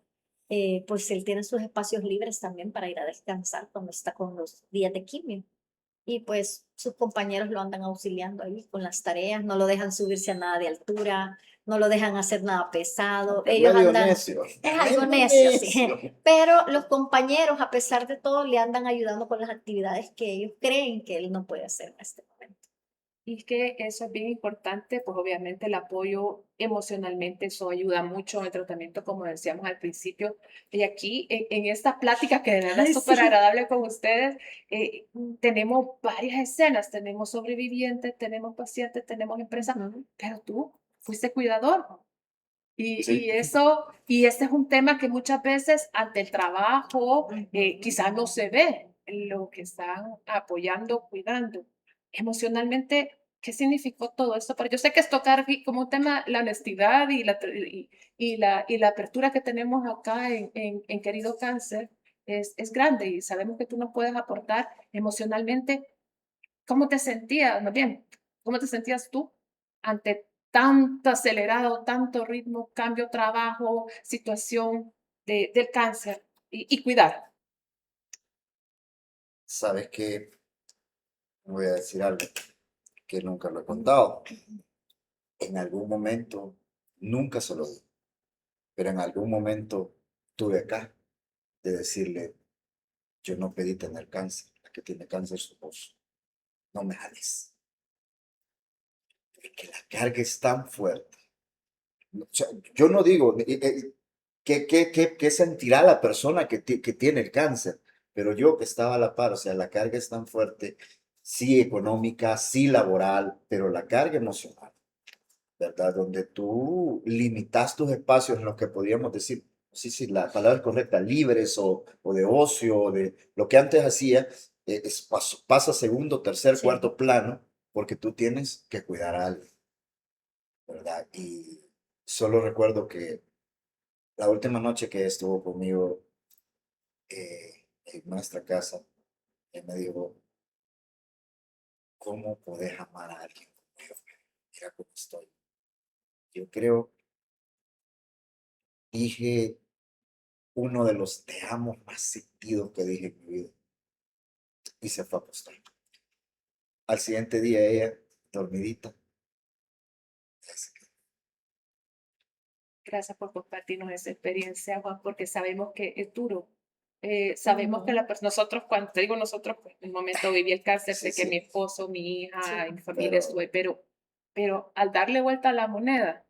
pues él tiene sus espacios libres también para ir a descansar cuando está con los días de quimio. Y pues sus compañeros lo andan auxiliando ahí con las tareas, no lo dejan subirse a nada de altura, no lo dejan hacer nada pesado. Ellos
Medio
andan,
necio.
es algo
Medio
necio, sí.
necio.
Pero los compañeros, a pesar de todo, le andan ayudando con las actividades que ellos creen que él no puede hacer en este momento.
Y es que eso es bien importante, pues obviamente el apoyo emocionalmente, eso ayuda mucho en el tratamiento, como decíamos al principio. Y aquí, en esta plática que de verdad es súper agradable con ustedes, tenemos varias escenas, tenemos sobrevivientes, tenemos pacientes, tenemos empresas, pero tú fuiste cuidador.
Sí.
Y este es un tema que muchas veces ante el trabajo quizás no se ve lo que están apoyando, cuidando. Emocionalmente, ¿qué significó todo esto? Pero yo sé que es tocar como un tema la honestidad y la apertura que tenemos acá en Querido Cáncer es grande y sabemos que tú nos puedes aportar emocionalmente. ¿Cómo te sentías, más bien, cómo te sentías tú ante tanto acelerado, tanto ritmo, cambio, trabajo, situación del cáncer y cuidar?
¿Sabes qué? Voy a decir algo que nunca lo he contado. En algún momento, nunca se lo di, pero en algún momento tuve acá de decirle, yo no pedí tener cáncer, la que tiene cáncer es su esposo, no me jales. Es que la carga es tan fuerte. O sea, yo no digo qué sentirá la persona que tiene el cáncer, pero yo que estaba a la par, o sea, la carga es tan fuerte, sí económica, sí laboral, pero la carga emocional, ¿verdad? Donde tú limitas tus espacios en los que podríamos decir, sí, la palabra es correcta, libres o de ocio, o de lo que antes hacía, pasa segundo, tercer,
Sí.
cuarto plano, porque tú tienes que cuidar a alguien, ¿verdad? Y solo recuerdo que la última noche que estuvo conmigo en nuestra casa, él me dijo, ¿cómo podés amar a alguien como yo? Mira cómo estoy. Yo creo, dije uno de los te amo más sentidos que dije en mi vida y se fue a acostar. Al siguiente día ella, dormidita, ya se quedó.
Gracias por compartirnos esa experiencia, Juan, porque sabemos que es duro. Sabemos que nosotros, cuando te digo nosotros, pues en el momento viví el cáncer,
Sí,
sé que
sí.
mi esposo, mi hija
Sí.
y mi familia
Pero-
estuve, pero al darle vuelta a la moneda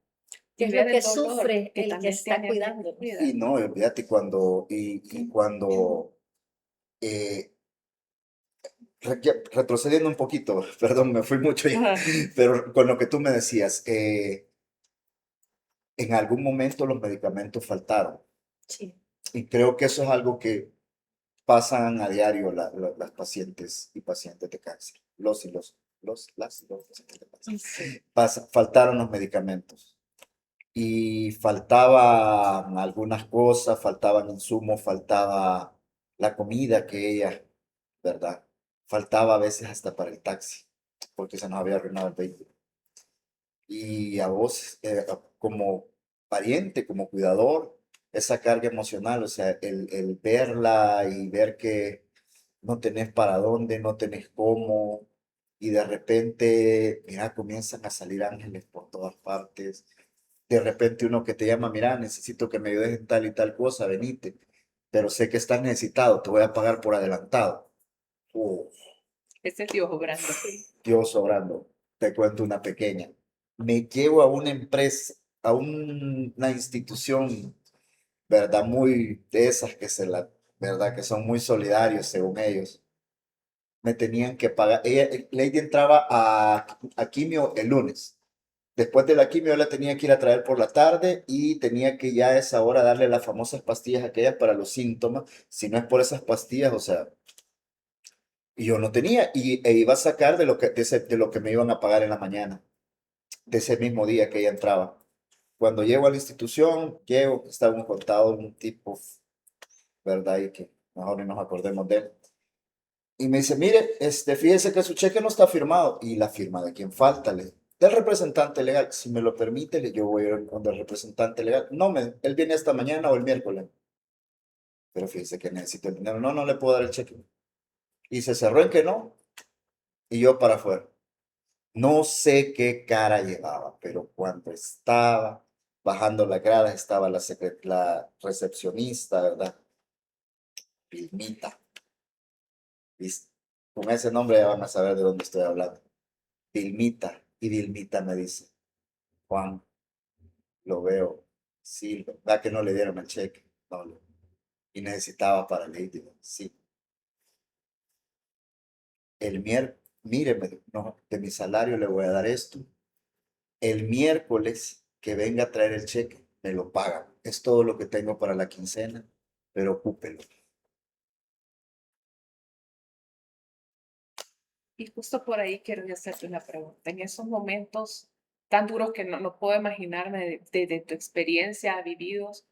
¿Qué
y
es
ver
lo que
el dolor
sufre
que
el que
también
está
tiene mi
cuidando?
vida.
Y no, olvídate cuando eh, retrocediendo un poquito, perdón, me fui mucho ya,
Ajá.
pero con lo que tú me decías, en algún momento los medicamentos faltaron
Sí.
y creo que eso es algo que pasan a diario las pacientes y pacientes de cáncer, las y los pacientes de cáncer.
Sí.
Faltaron los medicamentos y faltaban algunas cosas, faltaban insumos, faltaba la comida que ella, ¿verdad? Faltaba a veces hasta para el taxi, porque se nos había arruinado el vehículo. Y a vos, como pariente, como cuidador, esa carga emocional, o sea, el verla y ver que no tenés para dónde, no tenés cómo, y de repente, mira, comienzan a salir ángeles por todas partes. De repente uno que te llama, mira, necesito que me ayudes en tal y tal cosa, venite, pero sé que estás necesitado, te voy a pagar por adelantado. Uf,
Ese es Dios obrando.
Dios sobrando. Te cuento una pequeña. Me llevo a una empresa, a una institución, ¿verdad? Muy de esas ¿verdad? Que son muy solidarios según ellos. Me tenían que pagar. Lady entraba a quimio el lunes. Después de la quimio, yo la tenía que ir a traer por la tarde y tenía que ya a esa hora darle las famosas pastillas aquellas para los síntomas. Si no es por esas pastillas, o sea, y yo no tenía e iba a sacar de lo que me iban a pagar en la mañana, de ese mismo día que ella entraba. Cuando llego a la institución, llego, estaba un contado, un tipo, ¿verdad? Y que mejor ni nos acordemos de él. Y me dice, mire, fíjese que su cheque no está firmado. ¿Y la firma de quién falta? Del representante legal. Si me lo permite, yo voy a ir con el representante legal. No, él viene esta mañana o el miércoles. Pero fíjese que necesito el dinero. No, no le puedo dar el cheque. Y se cerró en que no. Y yo para afuera. No sé qué cara llevaba, pero cuando estaba bajando la grada, estaba la recepcionista, ¿verdad? Vilmita. ¿Viste? Con ese nombre ya van a saber de dónde estoy hablando. Vilmita. Y Vilmita me dice, Juan, lo veo. Sí, ¿verdad que no le dieron el cheque? No, y necesitaba para el Lady. Sí. El miércoles, míreme, no, de mi salario le voy a dar esto. El miércoles que venga a traer el cheque, me lo pagan. Es todo lo que tengo para la quincena, pero ocúpelo.
Y justo por ahí quiero yo hacerte una pregunta. En esos momentos tan duros que no puedo imaginarme de tu experiencia vividos,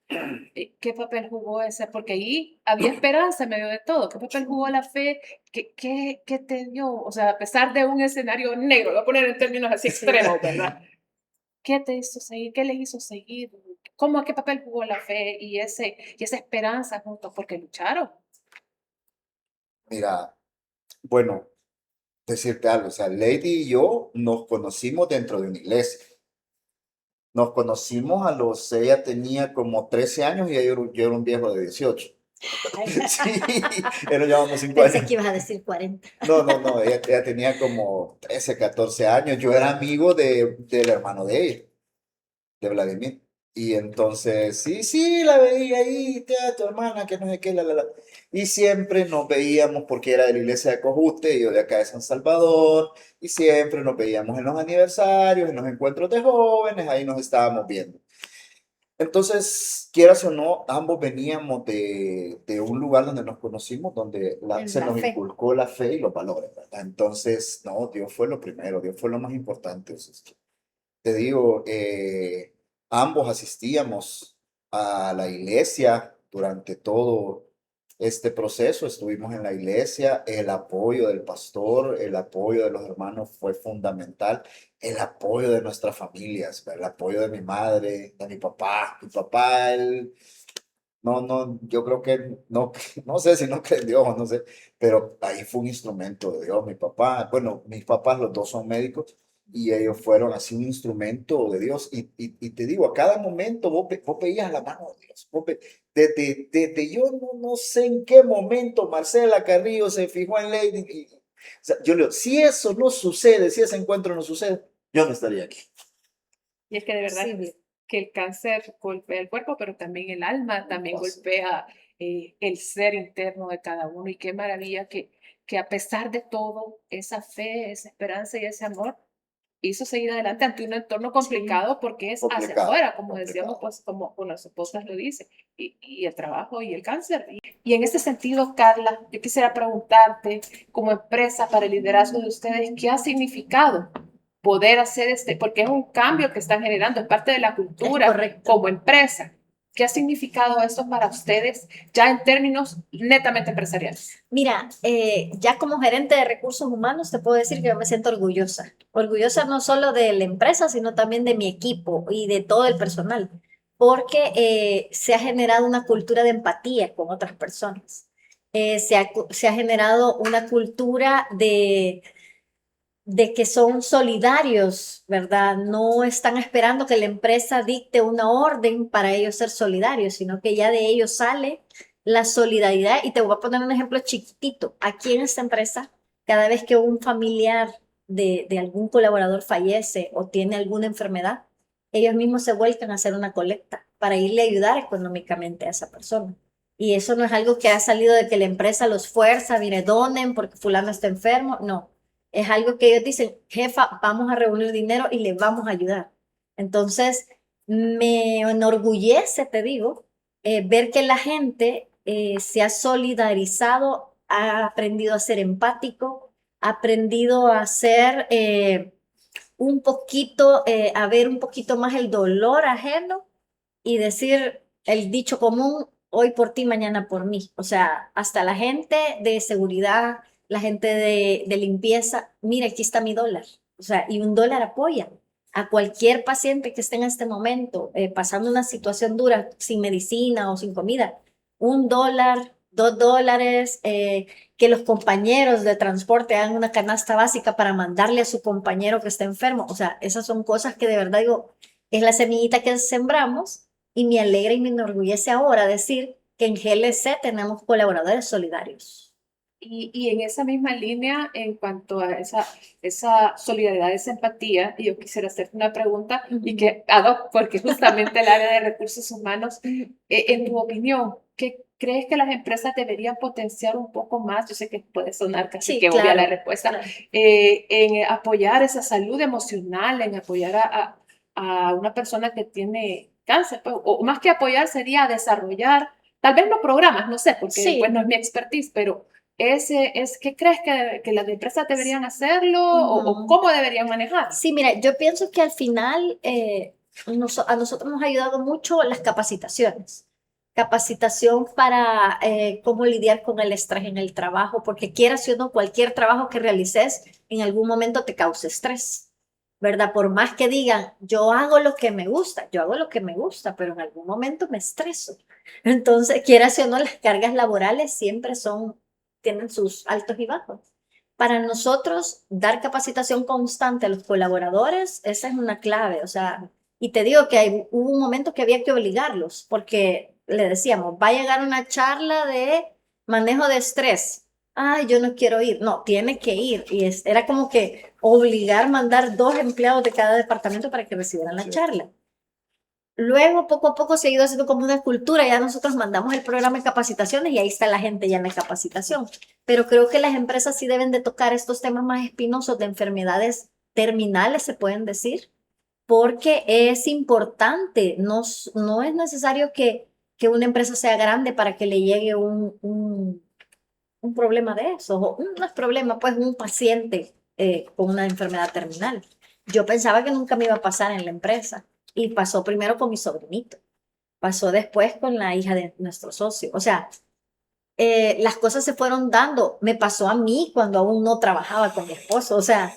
¿qué papel jugó ese? Porque ahí había esperanza en medio de todo. ¿Qué papel jugó la fe? ¿Qué te dio? O sea, a pesar de un escenario negro, lo voy a poner en términos así extremos, ¿verdad? ¿Qué te hizo seguir? ¿Qué le hizo seguir? ¿Qué papel jugó la fe y esa esperanza juntos? Porque lucharon.
Mira, bueno, decirte algo, o sea, Lady y yo nos conocimos dentro de una iglesia. Nos conocimos ella tenía como 13 años y yo era un viejo de 18.
Ay,
Sí, nos llevamos 5
pensé
años.
que ibas a decir 40.
No, ella tenía como 13, 14 años. Yo era amigo del hermano de ella, de Vladimir. Y entonces, sí, la veía ahí, tu hermana, que no sé qué, la. Y siempre nos veíamos porque era de la iglesia de Cojuste, y yo de acá de San Salvador, y siempre nos veíamos en los aniversarios, en los encuentros de jóvenes, ahí nos estábamos viendo. Entonces, quieras o no, ambos veníamos de un lugar donde nos conocimos, donde
En
se
la
nos
fe.
inculcó la fe y los valores, ¿verdad? Entonces, no, Dios fue lo primero, Dios fue lo más importante. O sea, te digo, ambos asistíamos a la iglesia durante todo este proceso, estuvimos en la iglesia, el apoyo del pastor, el apoyo de los hermanos fue fundamental, el apoyo de nuestras familias, el apoyo de mi madre, de mi papá, él, no, yo creo que no, no sé si no cree en Dios o no sé, pero ahí fue un instrumento de Dios. Mi papá, bueno, mis papás los dos son médicos y ellos fueron así un instrumento de Dios. Y te digo, a cada momento vos veías la mano de Dios. Desde yo no sé en qué momento Marcela Carrillo se fijó en Lady. O sea, yo le digo, si eso no sucede, si ese encuentro no sucede, yo no estaría aquí.
Y es que de verdad
Sí,
que el cáncer golpea el cuerpo, pero también el alma, también
Pasa.
golpea el ser interno de cada uno. Y qué maravilla que a pesar de todo, esa fe, esa esperanza y ese amor hizo seguir adelante ante un entorno
sí.
complicado porque es hacia
Complicado,
afuera, como decíamos,
complicado.
pues como bueno, su esposa lo dice, y el trabajo y el cáncer. Y en ese sentido, Carla, yo quisiera preguntarte, como empresa para el liderazgo de ustedes, ¿qué ha significado poder hacer porque es un cambio que están generando, es parte de la
Es
cultura
correcto.
como empresa? ¿Qué ha significado esto para ustedes ya en términos netamente empresariales?
Mira, ya como gerente de recursos humanos te puedo decir que yo me siento orgullosa. Orgullosa no solo de la empresa, sino también de mi equipo y de todo el personal, porque se ha generado una cultura de empatía con otras personas. Se ha generado una cultura de que son solidarios, ¿verdad? No están esperando que la empresa dicte una orden para ellos ser solidarios, sino que ya de ellos sale la solidaridad. Y te voy a poner un ejemplo chiquitito. Aquí en esta empresa, cada vez que un familiar de algún colaborador fallece o tiene alguna enfermedad, ellos mismos se vuelcan a hacer una colecta para irle a ayudar económicamente a esa persona. Y eso no es algo que ha salido de que la empresa los fuerza, mire, donen porque fulano está enfermo, no, es algo que ellos dicen, jefa, vamos a reunir dinero y le vamos a ayudar. Entonces, me enorgullece, te digo, ver que la gente se ha solidarizado, ha aprendido a ser empático, ha aprendido a ser un poquito, a ver un poquito más el dolor ajeno y decir el dicho común, hoy por ti, mañana por mí. O sea, hasta la gente de seguridad, la gente de limpieza, mira, aquí está mi dólar. O sea, y un dólar apoya a cualquier paciente que esté en este momento pasando una situación dura, sin medicina o sin comida. $1, $2, que los compañeros de transporte hagan una canasta básica para mandarle a su compañero que está enfermo. O sea, esas son cosas que de verdad digo, es la semillita que sembramos y me alegra y me enorgullece ahora decir que en GLC tenemos colaboradores solidarios.
Y en esa misma línea, en cuanto a esa solidaridad, esa empatía, y yo quisiera hacerte una pregunta, y que hago, porque justamente el área de recursos humanos, en tu opinión, ¿qué crees que las empresas deberían potenciar un poco más? Yo sé que puede sonar casi
Sí,
que obvia la
claro,
respuesta,
claro.
en apoyar esa salud emocional, en apoyar a una persona que tiene cáncer, pues, o más que apoyar sería desarrollar, tal vez no programas, no sé, porque pues
Sí.
no es mi expertise, pero ¿qué crees que las empresas deberían hacerlo o
Ujú.
cómo deberían manejarlo?
Sí, mira, yo pienso que al final a nosotros nos ha ayudado mucho las capacitaciones. Capacitación para cómo lidiar con el estrés en el trabajo, porque quieras o no, cualquier trabajo que realices en algún momento te causa estrés, ¿verdad? Por más que digan, yo hago lo que me gusta, yo hago lo que me gusta, pero en algún momento me estreso. Entonces, quieras o no, las cargas laborales siempre tienen sus altos y bajos. Para nosotros, dar capacitación constante a los colaboradores, esa es una clave. O sea, y te digo que hubo un momento que había que obligarlos, porque le decíamos, va a llegar una charla de manejo de estrés. Ay, yo no quiero ir. No, tiene que ir. Y era como que obligar, mandar 2 empleados de cada departamento para que recibieran la charla. Luego, poco a poco, se ha ido haciendo como una cultura. Ya nosotros mandamos el programa de capacitaciones y ahí está la gente ya en la capacitación. Pero creo que las empresas sí deben de tocar estos temas más espinosos de enfermedades terminales, se pueden decir, porque es importante, no es necesario que una empresa sea grande para que le llegue un problema de eso, o no es problema, pues un paciente con una enfermedad terminal. Yo pensaba que nunca me iba a pasar en la empresa y pasó primero con mi sobrinito, pasó después con la hija de nuestro socio. O sea, las cosas se fueron dando. Me pasó a mí cuando aún no trabajaba con mi esposo. O sea,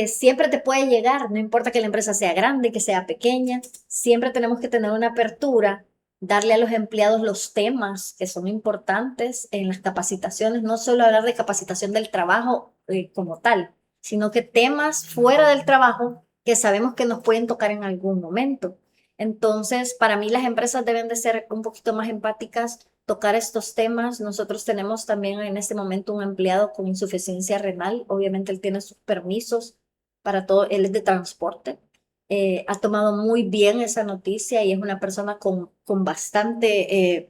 siempre te puede llegar, no importa que la empresa sea grande, que sea pequeña, siempre tenemos que tener una apertura, darle a los empleados los temas que son importantes en las capacitaciones, no solo hablar de capacitación del trabajo como tal, sino que temas fuera del trabajo que sabemos que nos pueden tocar en algún momento. Entonces, para mí las empresas deben de ser un poquito más empáticas, tocar estos temas. Nosotros tenemos también en este momento un empleado con insuficiencia renal. Obviamente él tiene sus permisos para todo, él es de transporte. Ha tomado muy bien esa noticia y es una persona con bastante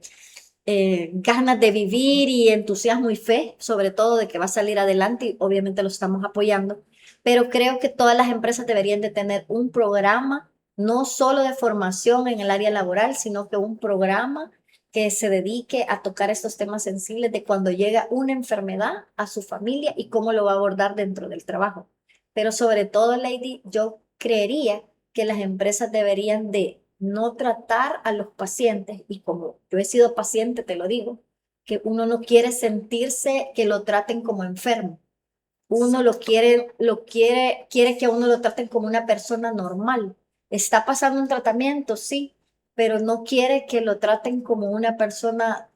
ganas de vivir y entusiasmo y fe, sobre todo de que va a salir adelante y obviamente lo estamos apoyando. Pero creo que todas las empresas deberían de tener un programa, no solo de formación en el área laboral, sino que un programa que se dedique a tocar estos temas sensibles de cuando llega una enfermedad a su familia y cómo lo va a abordar dentro del trabajo. Pero sobre todo, Lady, yo creería que las empresas deberían de no tratar a los pacientes, y como yo he sido paciente, te lo digo, que uno no quiere sentirse que lo traten como enfermo. Uno quiere que a uno lo traten como una persona normal. Está pasando un tratamiento, sí, pero no quiere que lo traten como una persona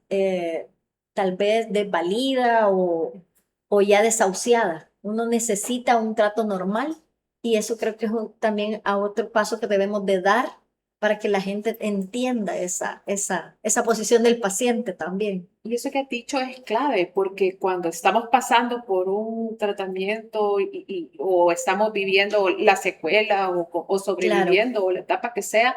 tal vez desvalida o ya desahuciada. Uno necesita un trato normal y eso creo que es también a otro paso que debemos de dar para que la gente entienda esa posición del paciente también.
Y eso que has dicho es clave, porque cuando estamos pasando por un tratamiento o estamos viviendo la secuela o sobreviviendo o la etapa que sea,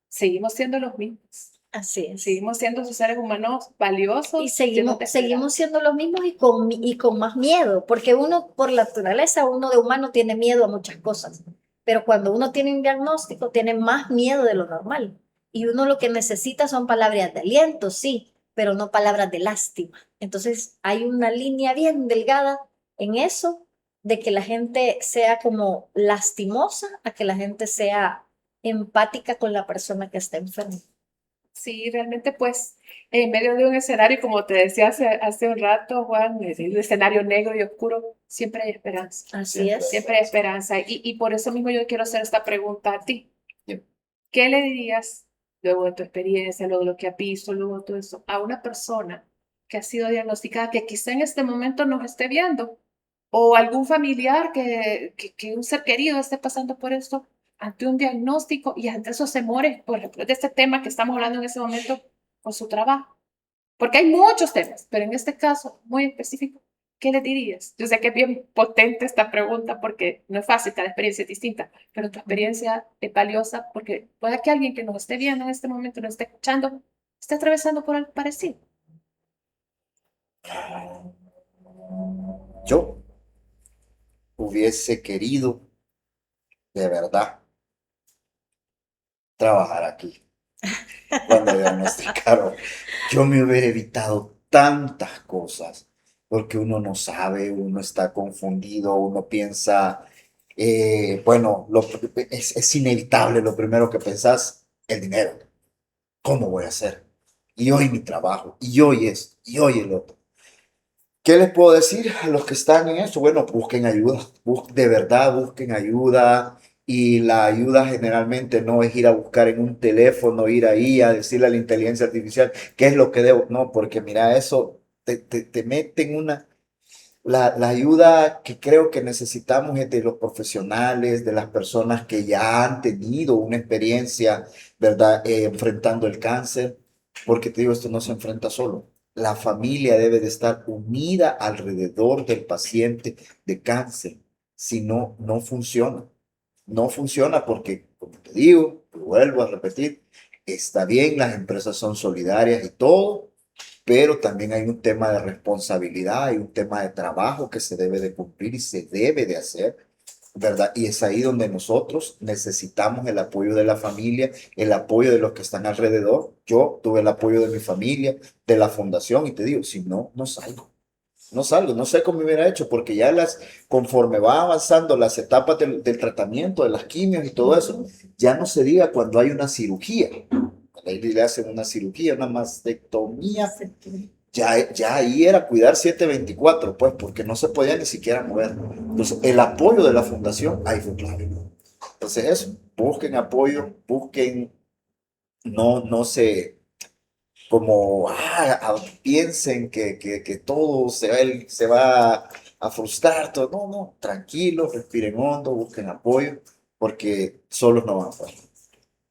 seguimos siendo los mismos.
Así es.
Seguimos siendo esos seres humanos valiosos.
Y seguimos siendo los mismos y con más miedo, porque uno, por naturaleza, uno de humano tiene miedo a muchas cosas, pero cuando uno tiene un diagnóstico, tiene más miedo de lo normal. Y uno lo que necesita son palabras de aliento, sí, pero no palabras de lástima. Entonces, hay una línea bien delgada en eso, de que la gente sea como lastimosa, a que la gente sea empática con la persona que está enferma.
Sí, realmente pues en medio de un escenario, como te decía hace un rato, Juan, el escenario negro y oscuro, siempre hay esperanza.
Así es.
Siempre hay esperanza. Y por eso mismo yo quiero hacer esta pregunta a ti. ¿Qué le dirías, luego de tu experiencia, luego de lo que has visto, luego de todo eso, a una persona que ha sido diagnosticada, que quizá en este momento nos esté viendo, o algún familiar que un ser querido esté pasando por esto, ante un diagnóstico y ante esos temores, por ejemplo, de este tema que estamos hablando en ese momento con su trabajo? Porque hay muchos temas, pero en este caso muy específico, ¿qué le dirías? Yo sé que es bien potente esta pregunta porque no es fácil, cada experiencia es distinta, pero tu experiencia es valiosa porque puede que alguien que nos esté viendo en este momento, nos esté escuchando, esté atravesando por algo parecido.
Yo hubiese querido, de verdad, trabajar aquí. Cuando diagnosticaron, yo me hubiera evitado tantas cosas, porque uno no sabe, uno está confundido, uno piensa, bueno, es inevitable lo primero que pensás, el dinero. ¿Cómo voy a hacer? Y hoy mi trabajo, y hoy esto, y hoy el otro. ¿Qué les puedo decir a los que están en eso? Bueno, busquen ayuda, de verdad busquen ayuda. Y la ayuda generalmente no es ir a buscar en un teléfono, ir ahí a decirle a la inteligencia artificial qué es lo que debo. No, porque mira, eso te mete en una... La ayuda que creo que necesitamos es de los profesionales, de las personas que ya han tenido una experiencia, ¿verdad? Enfrentando el cáncer, porque te digo, esto no se enfrenta solo. La familia debe de estar unida alrededor del paciente de cáncer. Si no, no funciona. No funciona porque, como te digo, lo vuelvo a repetir, está bien, las empresas son solidarias y todo, pero también hay un tema de responsabilidad, hay un tema de trabajo que se debe de cumplir y se debe de hacer. ¿verdad? Y es ahí donde nosotros necesitamos el apoyo de la familia, el apoyo de los que están alrededor. Yo tuve el apoyo de mi familia, de la fundación, y te digo, si no, no salgo. No salgo, no sé cómo hubiera hecho, porque ya conforme va avanzando las etapas del tratamiento, de las quimios y todo eso, ya no se diga cuando hay una cirugía. Ahí le hacen una cirugía, una mastectomía. Ya ahí era cuidar 7/24, pues, porque no se podía ni siquiera mover. Entonces, el apoyo de la fundación, ahí fue clave. Entonces, eso, busquen apoyo, busquen, no se, como, piensen que todo se va a frustrar, todo. No, no, tranquilos, respiren hondo, busquen apoyo, porque solos no van a poder.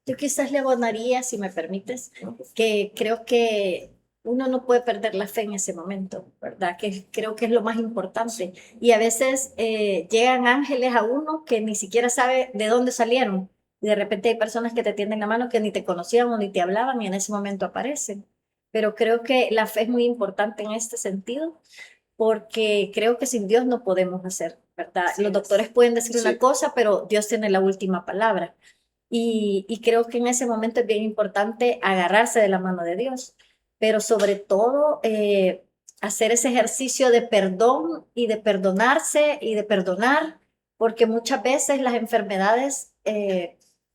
Yo quizás le abonaría, si me permites, que creo que uno no puede perder la fe en ese momento, ¿verdad? Que creo que es lo más importante. Y a veces llegan ángeles a uno que ni siquiera sabe de dónde salieron. Y de repente hay personas que te tienden la mano que ni te conocían o ni te hablaban y en ese momento aparecen. Pero creo que la fe es muy importante en este sentido porque creo que sin Dios no podemos hacer, ¿verdad? Los doctores pueden decir una cosa, pero Dios tiene la última palabra. Y creo que en ese momento es bien importante agarrarse de la mano de Dios, pero sobre todo hacer ese ejercicio de perdón y de perdonarse y de perdonar, porque muchas veces las enfermedades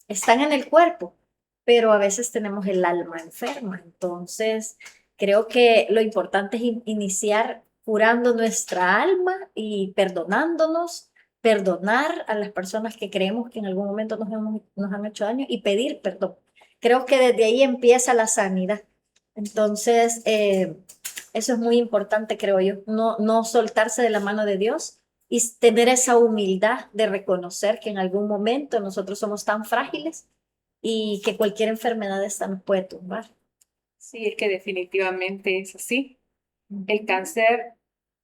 están en el cuerpo, pero a veces tenemos el alma enferma. Entonces, creo que lo importante es iniciar curando nuestra alma y perdonándonos, perdonar a las personas que creemos que en algún momento nos han hecho daño y pedir perdón. Creo que desde ahí empieza la sanidad. Entonces, eso es muy importante, creo yo, no soltarse de la mano de Dios y tener esa humildad de reconocer que en algún momento nosotros somos tan frágiles y que cualquier enfermedad esta nos puede tumbar.
Sí, es que definitivamente es así. El cáncer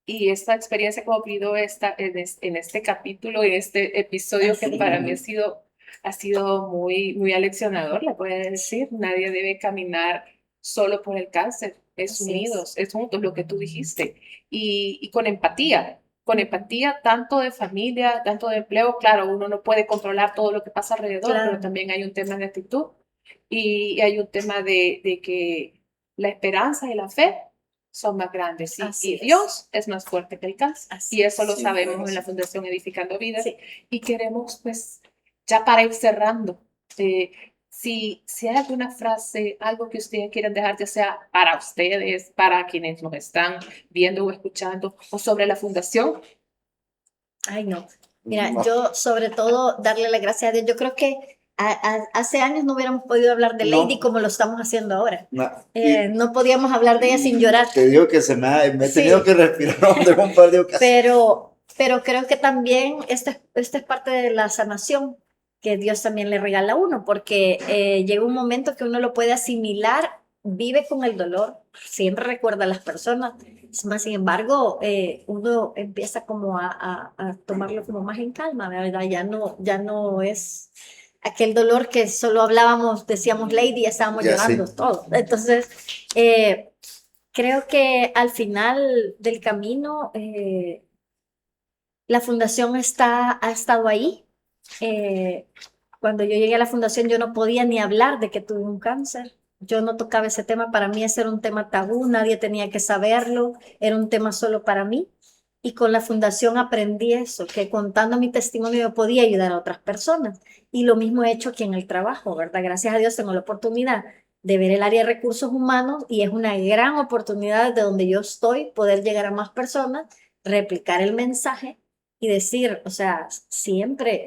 y esta experiencia que hemos vivido en este capítulo, en este episodio que para mí ha sido muy, muy aleccionador, le puedo decir. Nadie debe caminar solo por el cáncer. Es unidos, es juntos lo que tú dijiste. Y con empatía tanto de familia, tanto de empleo. Claro, uno no puede controlar todo lo que pasa alrededor,
Claro.
pero también hay un tema de actitud y hay un tema de que la esperanza y la fe son más grandes y Dios es más fuerte que el cáncer. Y eso lo sabemos en la Fundación Edificando Vidas.
Sí.
Y queremos, pues, ya para ir cerrando, si hay alguna frase, algo que ustedes quieran dejar, ya sea para ustedes, para quienes nos están viendo o escuchando, o sobre la Fundación.
Ay, no. Mira, yo sobre todo darle las gracias a Dios. Yo creo que hace años no hubiéramos podido hablar de Lady como lo estamos haciendo ahora. No podíamos hablar de ella sin llorar.
Te digo que me he tenido que respirar de un par de ocasiones.
Pero creo que también esta es parte de la sanación que Dios también le regala a uno, porque llega un momento que uno lo puede asimilar, vive con el dolor, siempre recuerda a las personas, más sin embargo, uno empieza como a tomarlo como más en calma, ¿verdad? Ya no es aquel dolor que solo hablábamos, decíamos Lady y estábamos llorando todos. Entonces, creo que al final del camino, la fundación ha estado ahí. Cuando yo llegué a la fundación, yo no podía ni hablar de que tuve un cáncer. Yo no tocaba ese tema. Para mí ese era un tema tabú, nadie tenía que saberlo, era un tema solo para mí. Y con la fundación aprendí eso, que contando mi testimonio yo podía ayudar a otras personas. Y lo mismo he hecho aquí en el trabajo, ¿verdad? Gracias a Dios tengo la oportunidad de ver el área de recursos humanos y es una gran oportunidad de donde yo estoy poder llegar a más personas, replicar el mensaje y decir, o sea, siempre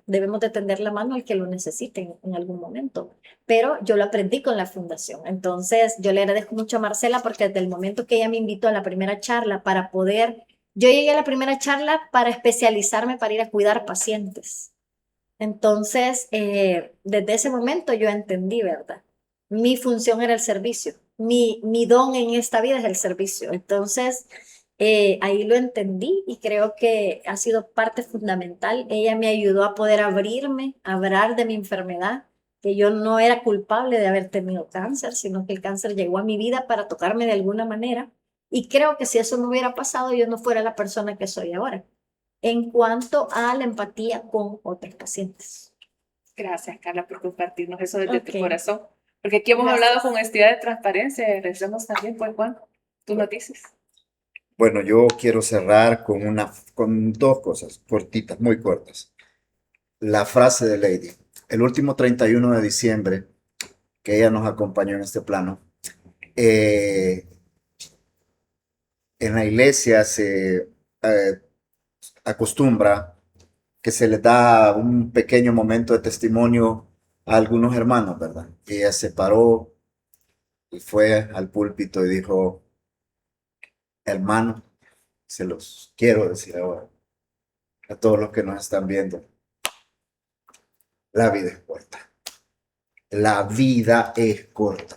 debemos de tender la mano al que lo necesite en algún momento. Pero yo lo aprendí con la fundación. Entonces, yo le agradezco mucho a Marcela porque desde el momento que ella me invitó a la primera charla para poder, yo llegué a la primera charla para especializarme, para ir a cuidar pacientes. Entonces, desde ese momento yo entendí, ¿verdad? Mi función era el servicio. Mi don en esta vida es el servicio. Entonces, ahí lo entendí y creo que ha sido parte fundamental. Ella me ayudó a poder abrirme, a hablar de mi enfermedad, que yo no era culpable de haber tenido cáncer, sino que el cáncer llegó a mi vida para tocarme de alguna manera. Y creo que si eso no hubiera pasado, yo no fuera la persona que soy ahora. en cuanto a la empatía con otros pacientes.
Gracias, Carla, por compartirnos eso desde tu
Ok.
corazón. Porque aquí hemos
Gracias.
hablado con honestidad y transparencia. Agradecemos también, pues, Juan, tú nos dices.
Bueno, yo quiero cerrar con dos cosas cortitas, muy cortas. La frase de Lady. El último 31 de diciembre, que ella nos acompañó en este plano, eh, en la iglesia se acostumbra que se les da un pequeño momento de testimonio a algunos hermanos, ¿verdad? Y ella se paró y fue al púlpito y dijo, hermano, se los quiero decir ahora a todos los que nos están viendo, la vida es corta. La vida es corta.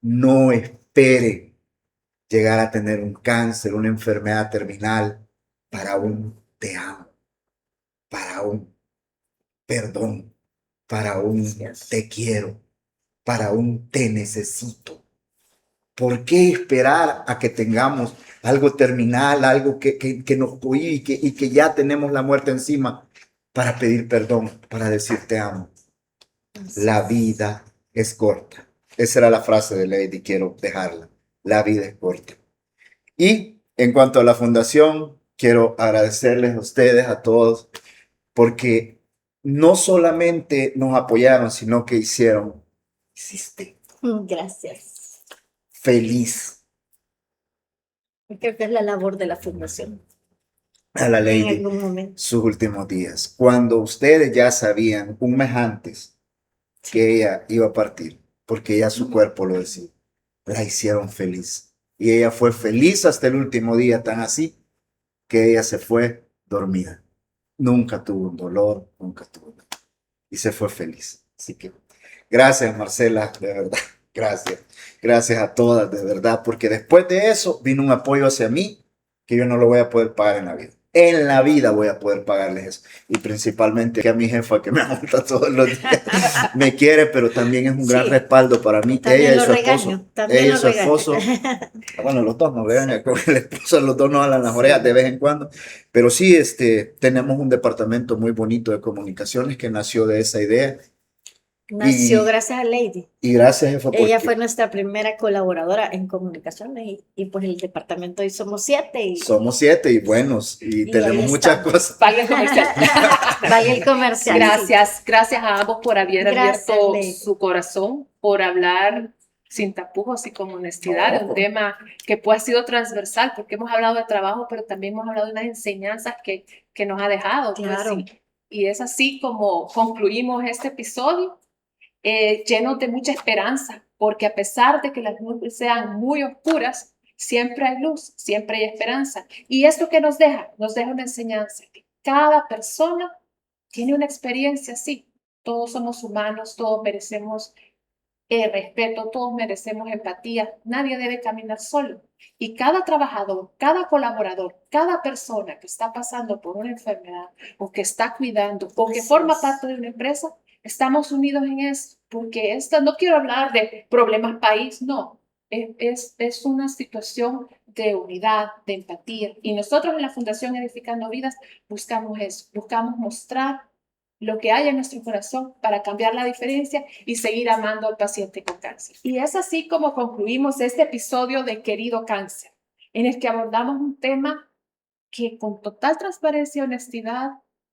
No espere llegar a tener un cáncer, una enfermedad terminal para un te amo, para un perdón, para un te quiero, para un te necesito. ¿Por qué esperar a que tengamos algo terminal, algo que nos cuide y que ya tenemos la muerte encima para pedir perdón, para decir te amo? La vida es corta. Esa era la frase de Lady, quiero dejarla. La vida es corta. Y en cuanto a la fundación, quiero agradecerles a ustedes, a todos, porque no solamente nos apoyaron, sino que hiciste
Gracias.
feliz
Creo que es la labor de la fundación
a la
en
Lady
algún momento.
sus últimos días. Cuando ustedes ya sabían un mes antes que ella iba a partir, porque ya su cuerpo lo decía, la hicieron feliz. Y ella fue feliz hasta el último día, tan así que ella se fue dormida. Nunca tuvo un dolor, nunca tuvo nada. Y se fue feliz. Así que gracias, Marcela, de verdad. Gracias. Gracias a todas, de verdad, porque después de eso vino un apoyo hacia mí que yo no lo voy a poder pagar en la vida. En la vida voy a poder pagarles eso. Y principalmente que a mi jefa que me monta todos los días. Me quiere, pero también es un gran
Sí.
respaldo para mí.
También
Ella y
lo
su esposo.
regaño, también
Ella y
lo
su
regaño.
esposo. Bueno, los dos nos regañan con el esposo, los dos nos hablan las
Sí.
orejas de vez en cuando. Pero sí, tenemos un departamento muy bonito de comunicaciones que nació de esa idea.
Nació
Y,
gracias a Lady.
y gracias, jefa,
Ella
porque
fue nuestra primera colaboradora en comunicaciones y pues el departamento hoy somos 7 y
somos 7 y buenos y
ahí
tenemos muchas
estamos.
cosas.
Valga el comercial.
Vale el comercial. Sí.
Gracias a ambos por haber
Gracias,
abierto
Lady.
su corazón, por hablar sin tapujos y con honestidad de un
No.
tema que pues ha sido transversal, porque hemos hablado de trabajo, pero también hemos hablado de unas enseñanzas que nos ha dejado. Pues,
Claro.
y es así como concluimos este episodio, llenos de mucha esperanza, porque a pesar de que las nubes sean muy oscuras, siempre hay luz, siempre hay esperanza. ¿Y esto qué nos deja? Nos deja una enseñanza, que cada persona tiene una experiencia así. Todos somos humanos, todos merecemos respeto, todos merecemos empatía. Nadie debe caminar solo. Y cada trabajador, cada colaborador, cada persona que está pasando por una enfermedad o que está cuidando o que
Así
forma
es.
parte de una empresa, estamos unidos en eso. Porque no quiero hablar de problemas país, no. Es una situación de unidad, de empatía. Y nosotros en la Fundación Edificando Vidas buscamos eso, buscamos mostrar lo que hay en nuestro corazón para cambiar la diferencia y seguir amando al paciente con cáncer. Y es así como concluimos este episodio de Querido Cáncer, en el que abordamos un tema que con total transparencia y honestidad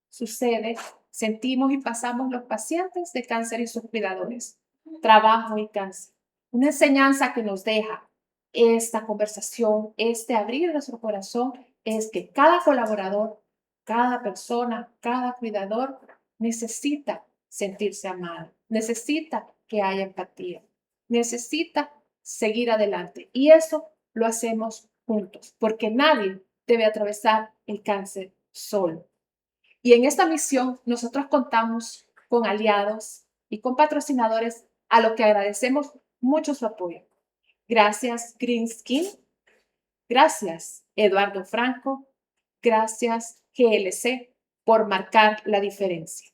sucede, sentimos y pasamos los pacientes de cáncer y sus cuidadores. Trabajo y cáncer. Una enseñanza que nos deja esta conversación, abrir nuestro corazón, es que cada colaborador, cada persona, cada cuidador necesita sentirse amado, necesita que haya empatía, necesita seguir adelante. Y eso lo hacemos juntos, porque nadie debe atravesar el cáncer solo. Y en esta misión nosotros contamos con aliados y con patrocinadores a los que agradecemos mucho su apoyo. Gracias Green Skin, gracias Eduardo Franco, gracias GLC por marcar la diferencia.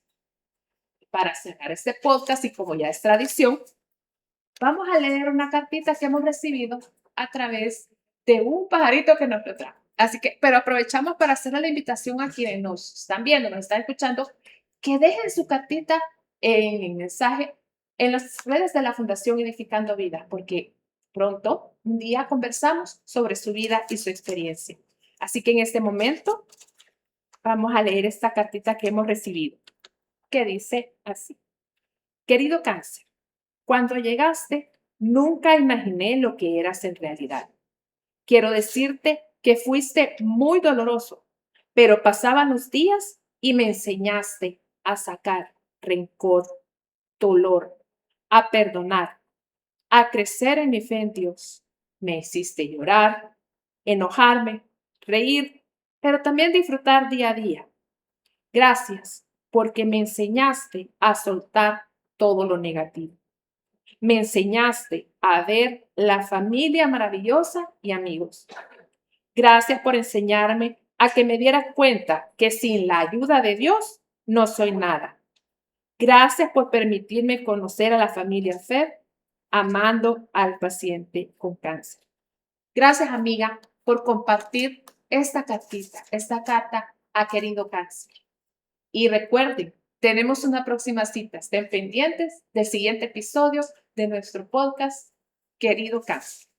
Para cerrar este podcast y como ya es tradición, vamos a leer una cartita que hemos recibido a través de un pajarito que nos lo trajo. Así que, pero aprovechamos para hacerle la invitación a quienes nos están viendo, nos están escuchando, que dejen su cartita en el mensaje en las redes de la Fundación Edificando Vida, porque pronto, un día conversamos sobre su vida y su experiencia. Así que en este momento vamos a leer esta cartita que hemos recibido, que dice así. Querido Cáncer, cuando llegaste, nunca imaginé lo que eras en realidad. Quiero decirte que fuiste muy doloroso, pero pasaban los días y me enseñaste a sacar rencor, dolor, a perdonar, a crecer en mi fe en Dios. Me hiciste llorar, enojarme, reír, pero también disfrutar día a día. Gracias, porque me enseñaste a soltar todo lo negativo. Me enseñaste a ver la familia maravillosa y amigos. Gracias por enseñarme a que me diera cuenta que sin la ayuda de Dios no soy nada. Gracias por permitirme conocer a la familia Fer, amando al paciente con cáncer. Gracias, amiga, por compartir esta carta a querido cáncer. Y recuerden, tenemos una próxima cita. Estén pendientes del siguiente episodio de nuestro podcast, Querido Cáncer.